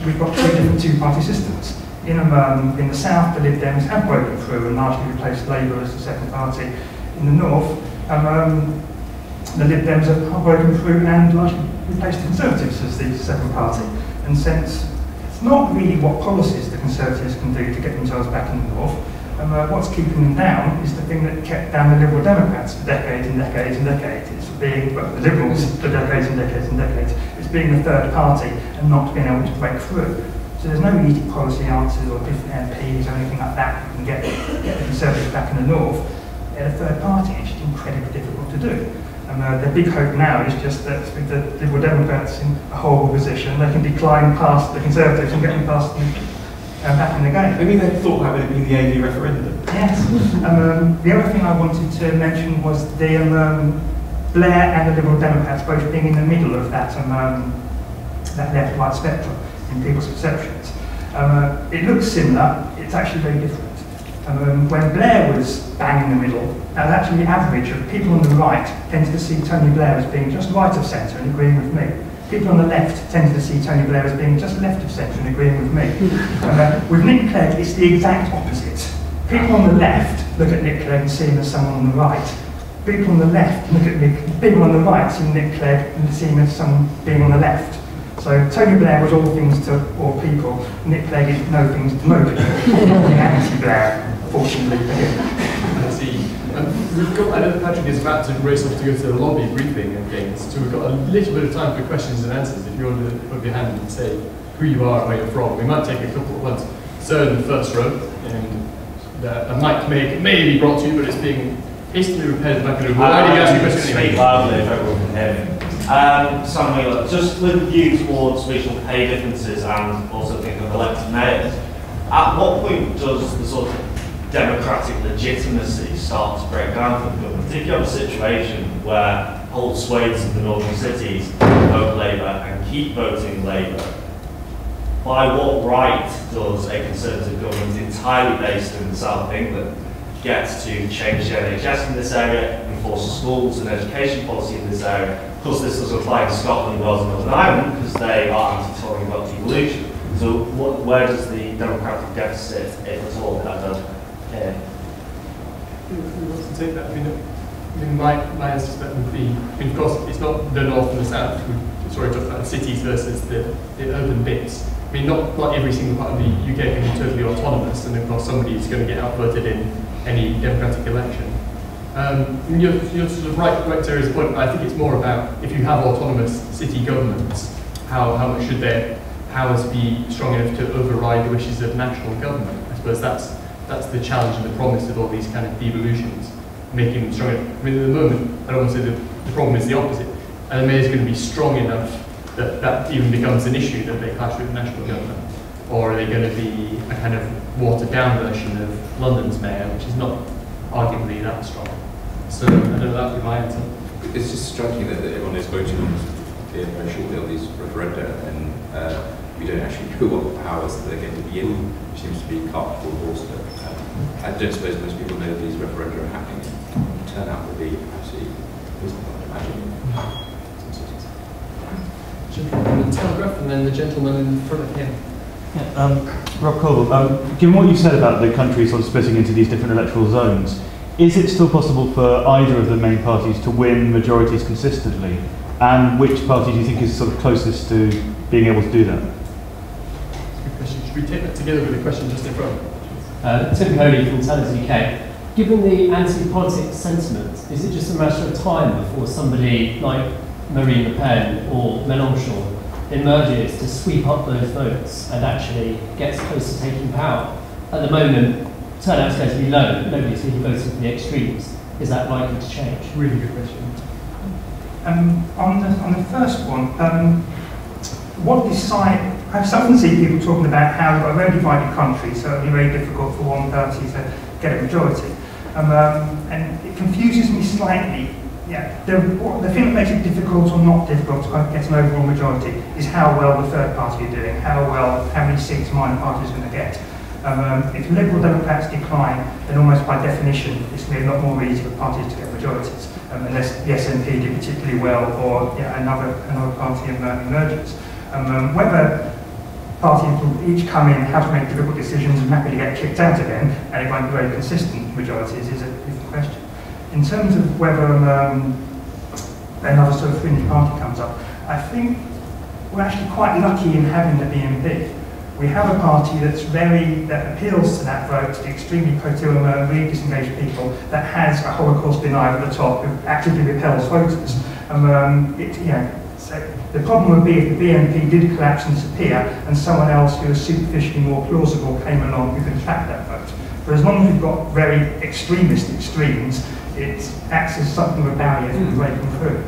we've got two different two-party systems. In the south, the Lib Dems have broken through and largely replaced Labour as the second party. In the north, the Lib Dems have broken through and largely replaced the Conservatives as the second party. And since it's not really what policies the Conservatives can do to get themselves back in the north, what's keeping them down is the thing that kept down the Liberal Democrats for decades and decades and decades. It's being, well, the Liberals for decades and decades and decades. It's being the third party and not being able to break through. So there's no easy policy answers or different MPs or anything like that that can get the Conservatives back in the north. They're a third party, it's just incredibly difficult to do. And their big hope now is just that with the Liberal Democrats in a horrible position, they can decline past the Conservatives and get them past them back in the game. Maybe they thought that would be the AV referendum. Yes. The other thing I wanted to mention was the Blair and the Liberal Democrats both being in the middle of that left-right spectrum in people's perceptions. It looks similar, it's actually very different. When Blair was bang in the middle, that was actually the average of people on the right tended to see Tony Blair as being just right of centre and agreeing with me. People on the left tended to see Tony Blair as being just left of centre and agreeing with me. With Nick Clegg, it's the exact opposite. People on the left look at Nick Clegg and see him as someone on the right. People on the left look at people on the right see Nick Clegg and see him as someone being on the left. So Tony Blair was all things to all people. Nick Clegg is no things to no people. Anti-Blair, fortunately for him. I see. We've got, I know Patrick is about to race off to go to the lobby briefing and things, so we've got a little bit of time for questions and answers. If you want to put up your hand and say who you are and where you're from, we might take a couple at once. Sir in the first row, and a mic may be brought to you, but it's being hastily repaired back in the room. Why do you ask your question anyway? Speak loudly if everyone can hear me. Sam Wheeler, just with a view towards regional pay differences and also thinking of elected mayors, at what point does the sort of democratic legitimacy start to break down for the government? If you have a situation where whole swathes of the northern cities vote Labour and keep voting Labour, by what right does a Conservative government entirely based in the south of England get to change the NHS in this area, enforce schools and education policy in this area? Of course, this does apply to Scotland, Wales and Northern Ireland because they are anti-talking about devolution. So where does the democratic deficit, if at all, kind of here? Who wants to take that? I mean, my answer to that would be, of course, it's not the north and the south. We've already talked about the cities versus the urban bits. I mean, not every single part of the UK can be totally autonomous, and of course somebody is going to get outvoted in any democratic election. You're sort of right to his point, but I think it's more about if you have autonomous city governments, how much should their powers be strong enough to override the wishes of national government? I suppose that's the challenge and the promise of all these kind of devolutions, making them strong enough. I mean, at the moment, I don't want to say that the problem is the opposite. And the mayor is going to be strong enough that that even becomes an issue that they clash with the national government. Or are they going to be a kind of watered down version of London's mayor, which is not arguably that strong? So I don't know, that would be my answer. It's just striking that everyone is voting very shortly on these referenda, and we don't actually know what powers that they're going to be in, which seems to be cart before the horse. I don't suppose most people know that these referenda are happening. The turnout will be absolutely reasonable, I imagine. Gentleman in the telegraph, and then the gentleman in front of him. Yeah, Rob Colville, given what you said about the country sort of splitting into these different electoral zones, is it still possible for either of the main parties to win majorities consistently? And which party do you think is sort of closest to being able to do that? That's a good question. Should we take that together with the question just in front? Tim Coley from Tellers UK. Given the anti-politics sentiment, is it just a matter of time before somebody like Marine Le Pen or Mélenchon emerges to sweep up those votes and actually gets close to taking power? At the moment, turnout's going to be low. Nobody's really voting for the extremes. Is that likely to change? Really good question. On the first one, I've often seen people talking about how we've got a very divided country, so it'll be very difficult for one party to get a majority. And it confuses me slightly. Yeah, the thing that makes it difficult or not difficult to get an overall majority is how well the third party are doing, how many seats minor parties are going to get. If Liberal Democrats decline, then almost by definition it's going to be a lot more easy for parties to get majorities, unless the SNP did particularly well or another party emerges. Whether parties will each come in, have to make difficult decisions and happily get kicked out again, and it won't be very consistent majorities is a different question. In terms of whether another sort of fringe party comes up, I think we're actually quite lucky in having the BNP. We have a party that appeals to that vote, to the extremely pro-Tillman, really disengaged people, that has a Holocaust denier at the top who actively repels voters. So the problem would be if the BNP did collapse and disappear, and someone else who is superficially more plausible came along who could attract that vote. But as long as we've got very extremist extremes, it acts as something of a barrier for breaking through.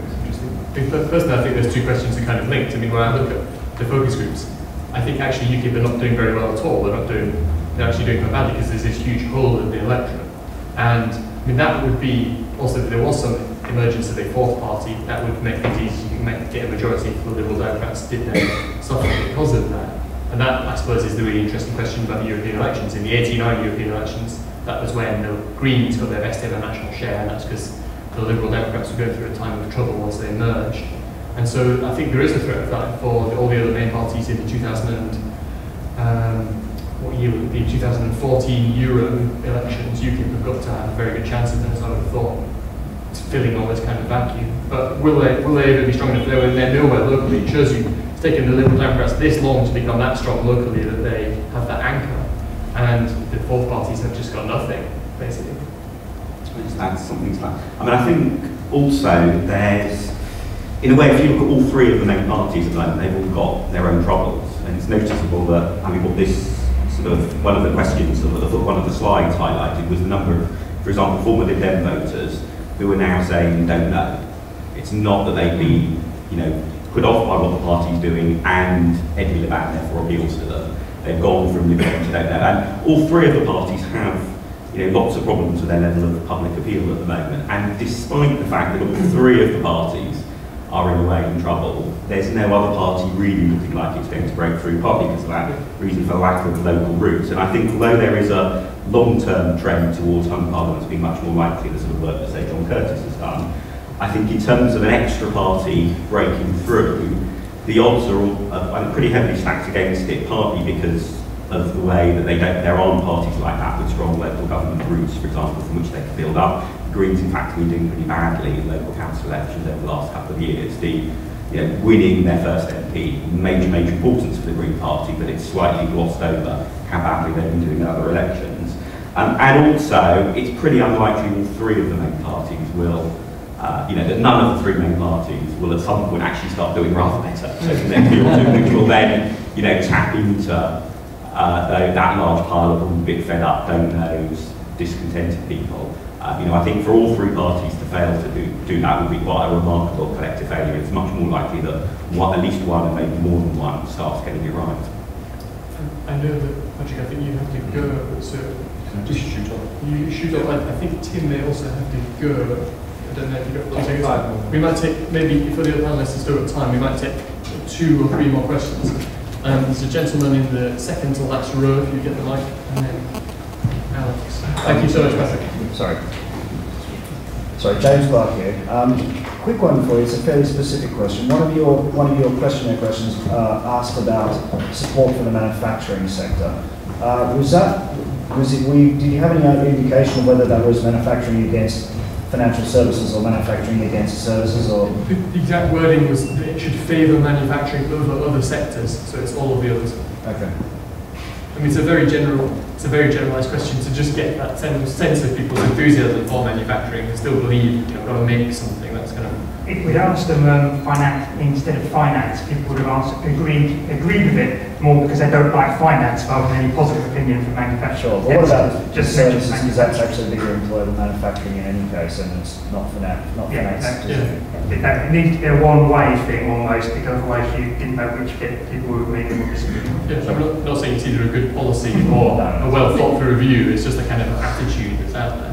Personally, I think those two questions are kind of linked. I mean, when I look at the focus groups, I think actually UKIP are not doing very well at all. They're actually doing quite badly because there's this huge hole in the electorate. And I mean, that would be also, if there was some emergence of a fourth party, that would make things easy. You can get a majority if the Liberal Democrats did then suffer because of that. And that, I suppose, is the really interesting question about the European elections. In the 89 European elections, that was when the Greens got their best ever national share, and that's because the Liberal Democrats were going through a time of trouble once they merged. And so I think there is a threat of that for all the other main parties in the 2014 Euro elections. UKIP have got to have a very good chance of those, I would have thought, filling all this kind of vacuum. But will they ever be strong enough there when they're nowhere locally? It shows you it's taken the Liberal Democrats this long to become that strong locally that they have that anchor. And the fourth parties have just got nothing, basically. That's something to that. I mean, I think also there's, in a way, if you look at all three of the main parties at the moment, they've all got their own troubles. And it's noticeable that, I mean, what this sort of, one of the questions, one of the slides highlighted was the number of, for example, former Lib Dem voters who are now saying don't know. It's not that they've been, you know, put off by what the party's doing and Eddie Laban therefore appeals to them. They've gone from Lib Dem to don't know. And all three of the parties have, you know, lots of problems with their level of public appeal at the moment. And despite the fact that all three of the parties are in a way in trouble, there's no other party really looking like it's going to break through, partly because of that reason for lack of local roots. And I think although there is a long-term trend towards hung parliaments being much more likely, the sort of work that, say, John Curtis has done, I think in terms of an extra party breaking through, the odds are all pretty heavily stacked against it, partly because of the way that there aren't parties like that with strong local government roots, for example, from which they can build up. The Greens, in fact, have been doing pretty badly in local council elections over the last couple of years. Winning their first MP, major importance for the Green Party, but it's slightly glossed over how badly they've been doing in other elections. And also, it's pretty unlikely all three of the main parties will, that none of the three main parties will at some point actually start doing rather better. So which will then, tap into that large pile of all a bit fed up, don't knows, discontented people. I think for all three parties to fail to do that would be quite a remarkable collective failure. It's much more likely that at least one and maybe more than one starts getting it right. I know that, Patrick, I think you have to go, so just shoot off. You shoot off. I think Tim may also have to go. I don't know if you've got 5 more. We might take, maybe for the other panelists who still got time, we might take 2 or 3 more questions. There's a gentleman in the second to last row, if you get the mic, and then Alex. Thank you so much, Patrick. Sorry, James Clark here. Quick one for you. It's a fairly specific question. One of your questionnaire questions asked about support for the manufacturing sector. Did you have any indication of whether that was manufacturing against financial services or manufacturing against services, or? The exact wording was that it should favour manufacturing over other sectors, so it's all of the others. Okay. I mean, it's a very generalised question to just get that sense of people's enthusiasm for manufacturing and still believe you've got to make something that's going to. If we'd asked them finance instead of finance, people would have agreed with it more because they don't like finance rather than any positive opinion from manufacturers. Sure. But what about just services? Because that's actually bigger employer than manufacturing in any case, and it's not finance. It needs to be a one-way thing almost, because otherwise you didn't know which bit people would make and disagree. Yeah, I'm not saying it's either a good policy or a well thought through review. It's just a kind of attitude that's out there.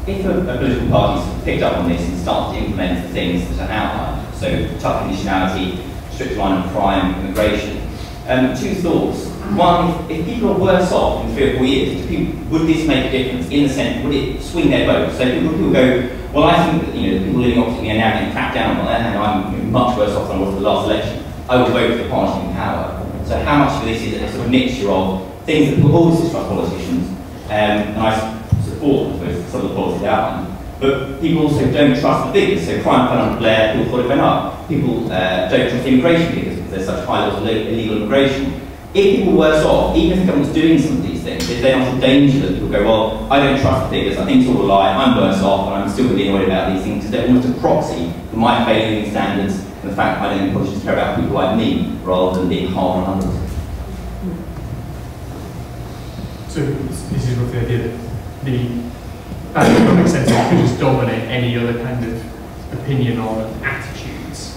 If a political party's picked up on this and started to implement the things that are outlined, so tough conditionality, strict line of crime, immigration, 2 thoughts. One, if people are worse off in 3 or 4 years, would this make a difference in the sense, would it swing their vote? So people go, well, I think that the people living opposite me are now getting cracked down on, and I'm much worse off than I was at the last election. I will vote for the party in power. So how much of this is a sort of mixture of things that always distrust politicians, and I support some of the policies outlined, but people also don't trust the figures. So crime fell under Blair, people thought it went up. People don't trust immigration figures because there's such high levels of illegal immigration. If people are worse off, even if the government's doing some of these things, is there not a danger that people go, well, I don't trust the figures, I think it's all a lie, I'm worse off, and I'm still going to be annoyed about these things, because they're almost a proxy for my failing standards and the fact that I don't think politicians care about people like me rather than being hard on others. So this is roughly the idea that the economic sense could just dominate any other kind of opinion on attitudes.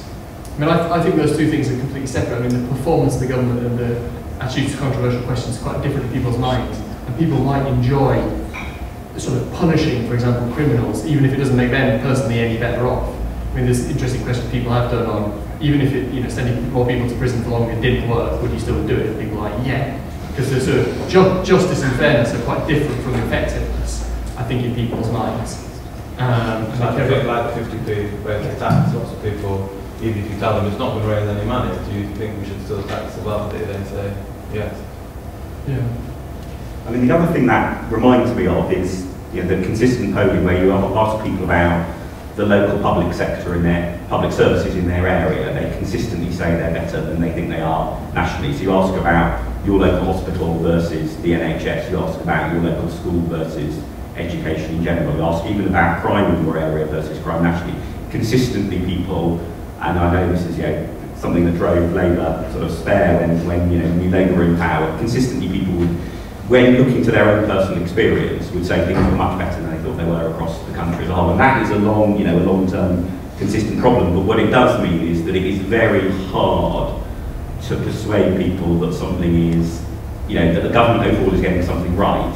I mean, I think those 2 things are completely separate. I mean, the performance of the government and the attitudes to controversial questions are quite different in people's minds. And people might enjoy sort of punishing, for example, criminals, even if it doesn't make them personally any better off. I mean, there's interesting questions people have done on even if it, sending more people to prison for longer didn't work, would you still do it? People are like, yeah, because there's justice and fairness are quite different from effectiveness, I think, in people's minds. Like a bit like the 50p rate of tax. Lots of people, even if you tell them it's not going to raise any money, do you think we should still tax the wealthy? They say yes. Yeah. I mean, the other thing that reminds me of is the consistent polling where you ask people about the local public sector and their public services in their area. They consistently say they're better than they think they are nationally. So you ask about your local hospital versus the NHS. You ask about your local school versus education in general. You ask even about crime in your area versus crime nationally. Consistently, people, and I know this is something that drove Labour sort of spare when New Labour were in power. Consistently, people would, when looking to their own personal experience, would say things were much better than they thought they were across the country as a whole. And that is a long-term consistent problem. But what it does mean is that it is very hard to persuade people that something is, that the government overall is getting something right,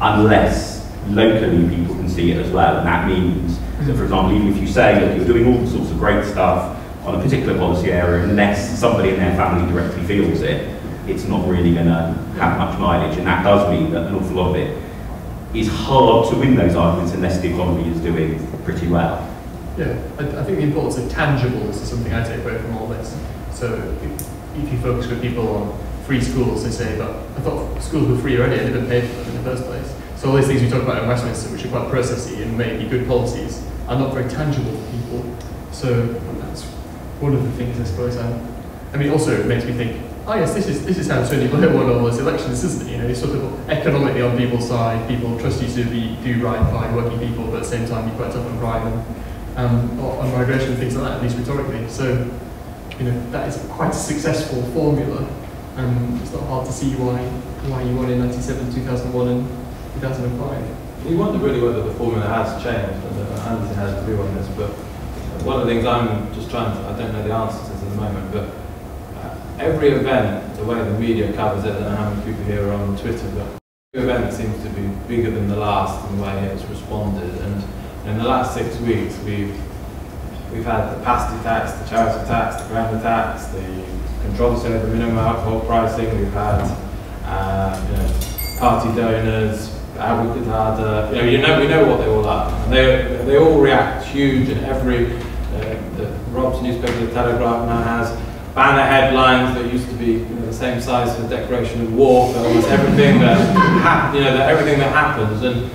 unless locally people can see it as well. And that means that, for example, even if you say that you're doing all sorts of great stuff on a particular policy area, unless somebody in their family directly feels it, it's not really going to have much mileage. And that does mean that an awful lot of it is hard to win those arguments unless the economy is doing pretty well. Yeah, I think the importance of tangibles is something I take away from all this. So if you focus with people on free schools, they say, but I thought schools were free already, I didn't pay for them in the first place. So all these things we talk about in Westminster, which are quite processy and may be good policies, are not very tangible for people. So that's one of the things, I suppose. I mean, also it makes me think, oh yes, this is how Tony Blair won all those elections, isn't it? He's sort of economically on people's side. People trust you to do right by working people, but at the same time, you're quite tough on crime and on migration and things like that, at least rhetorically. So, that is quite a successful formula. It's not hard to see why you won in 1997, 2001, and 2005. You wonder really whether the formula has changed, and Andy has a view on this, but one of the things I'm just I don't know the answers to at the moment, but every event, the way the media covers it, I don't know how many people here are on Twitter, but every event seems to be bigger than the last in the way it's responded. And in the last 6 weeks, we've had the pasty tax, the charity tax, the ground tax, the controversy over minimum alcohol pricing. We've had party donors, avocado. We know what they all are. And they all react huge, and every Rob's newspaper, the Telegraph, now has banner headlines that used to be the same size as the Declaration of War for almost everything that everything that happens. And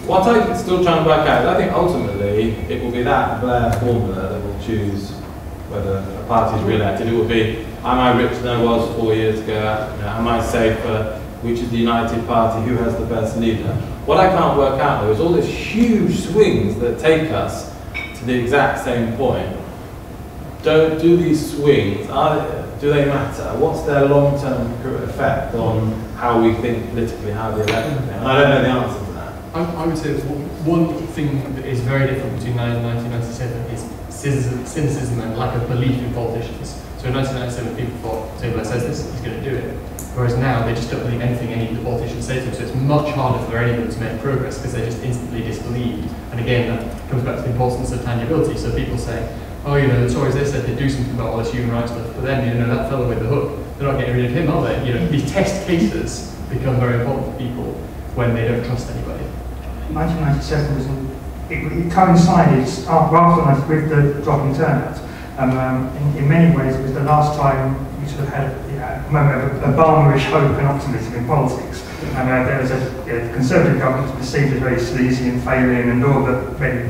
what I'm still trying to work out is I think ultimately it will be that Blair formula that will choose whether a party is re-elected. It will be, am I richer than I was 4 years ago? Am I safer? Which is the United Party? Who has the best leader? What I can't work out though is all these huge swings that take us to the exact same point. Do these swings, do they matter? What's their long-term effect on how we think politically, how the election thing? And I don't know the answer to that. I would say that one thing that is very different between 1997 is cynicism and lack of belief in politicians. So in 1997, people thought, Tony Blair says this, he's going to do it. Whereas now, they just don't believe anything any of the politicians say to them. So it's much harder for anyone to make progress because they're just instantly disbelieved. And again, that comes back to the importance of tangibility. So people say, oh, the Tories, they said they'd do something about all this human rights stuff, but then, that fellow with the hook, they're not getting rid of him, are they? These test cases become very important for people when they don't trust anybody. 1997 it coincided rather than with the drop in turnout. In many ways, it was the last time we sort of had a moment of Obama-ish hope and optimism in politics. And there was a Conservative government perceived as very sleazy and failing, and all the many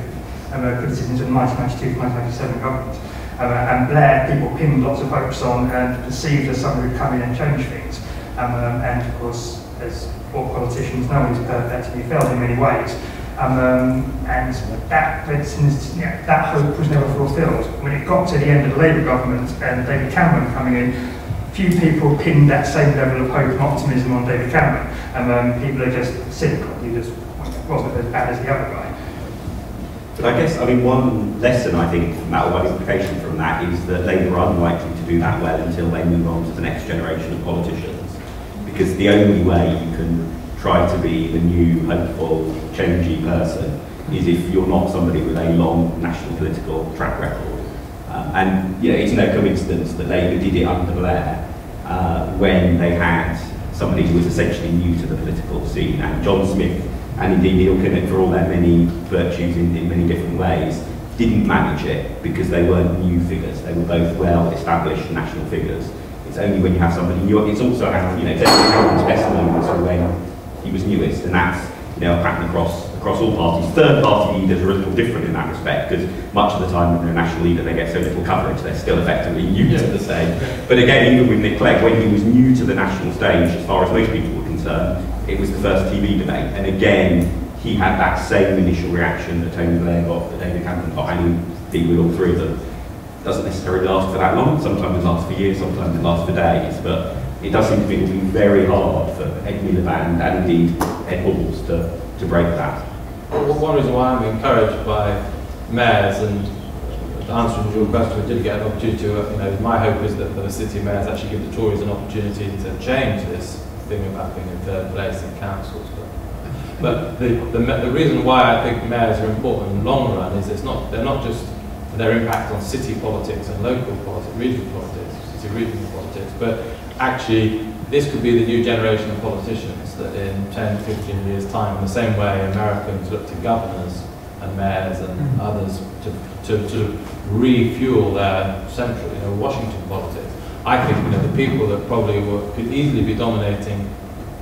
criticisms of the 1992-1997 government. And Blair, people pinned lots of hopes on and perceived as someone who'd come in and change things. And of course, as all politicians know, he's perfect and he failed in many ways. And that hope was never fulfilled. When it got to the end of the Labour government and David Cameron coming in, few people pinned that same level of hope and optimism on David Cameron. People are just cynical. He just wasn't as bad as the other guy. But I guess, one lesson I think from that, or one implication from that, is that Labour are unlikely to do that well until they move on to the next generation of politicians. Because the only way you can try to be the new, hopeful, changey person is if you're not somebody with a long national political track record. And you know, it's no coincidence that Labour did it under Blair when they had somebody who was essentially new to the political scene, and John Smith and indeed Neil Kinnock, for all their many virtues in many different ways, didn't manage it because they weren't new figures. They were both well-established national figures. It's only when you have somebody new. It's also how, you know, David Cameron's best moments were when he was newest, and that's, you know, a pattern across all parties. Third party leaders are a little different in that respect, because much of the time when they're a national leader they get so little coverage, they're still effectively new to the stage. But again, even with Nick Clegg, when he was new to the national stage, as far as most people were concerned, it was the first TV debate, and again he had that same initial reaction that Tony Blair got, that David Cameron got, and indeed with all three of them. Doesn't necessarily last for that long. Sometimes it lasts for years, sometimes it lasts for days, but it does seem to me to be very hard for Ed Miliband and indeed Ed Balls to break that. Well, one reason why I'm encouraged by mayors, and answering your question, we did get an opportunity to, you know, my hope is that the city mayors actually give the Tories an opportunity to change this thing about being in third place in councils. But the reason why I think mayors are important in the long run is they're not just their impact on city politics and local politics, regional politics, city regional politics, but actually this could be the new generation of politicians that in 10, 15 years' time, in the same way Americans look to governors and mayors and others to refuel their central, you know, Washington politics. I think, you know, the people that probably could easily be dominating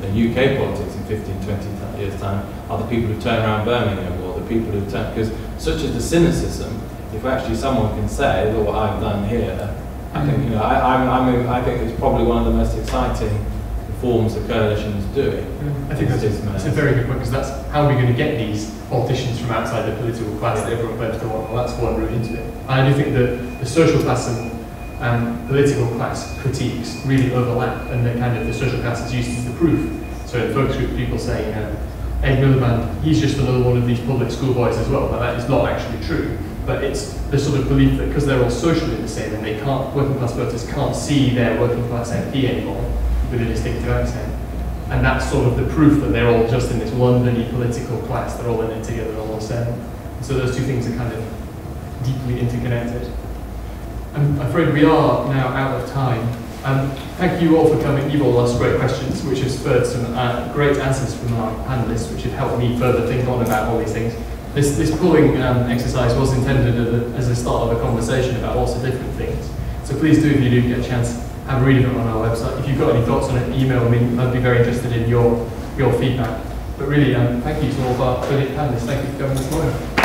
the UK politics in 15, 20 years' time are the people who turn around Birmingham, or the people who turn, because such is the cynicism. If actually someone can say, look what I've done here, I think, you know, I think it's probably one of the most exciting reforms the coalition is doing. I think that's a very good point, because that's how we're going to get these politicians from outside the political class that everyone claims to want. Well, that's one route into it. And I do think that the social class and political class critiques really overlap, and the social class is used as the proof. So in the focus group, people say, Ed Miliband, he's just another one of these public school boys as well. But that is not actually true. But it's the sort of belief that because they're all socially the same, and working class voters can't see their working class MP anymore with a distinctive accent. And that's sort of the proof that they're all just in this London-y political class. They're all in it together, all the same. So those two things are kind of deeply interconnected. I'm afraid we are now out of time. Thank you all for coming. You've all asked great questions, which has spurred some great answers from our panelists, which have helped me further think on about all these things. This polling exercise was intended as a start of a conversation about lots of different things. So please do, if you do get a chance, have a read of it on our website. If you've got any thoughts on it, email me. I'd be very interested in your feedback. But really, thank you to all of our brilliant panelists. Thank you for coming this morning.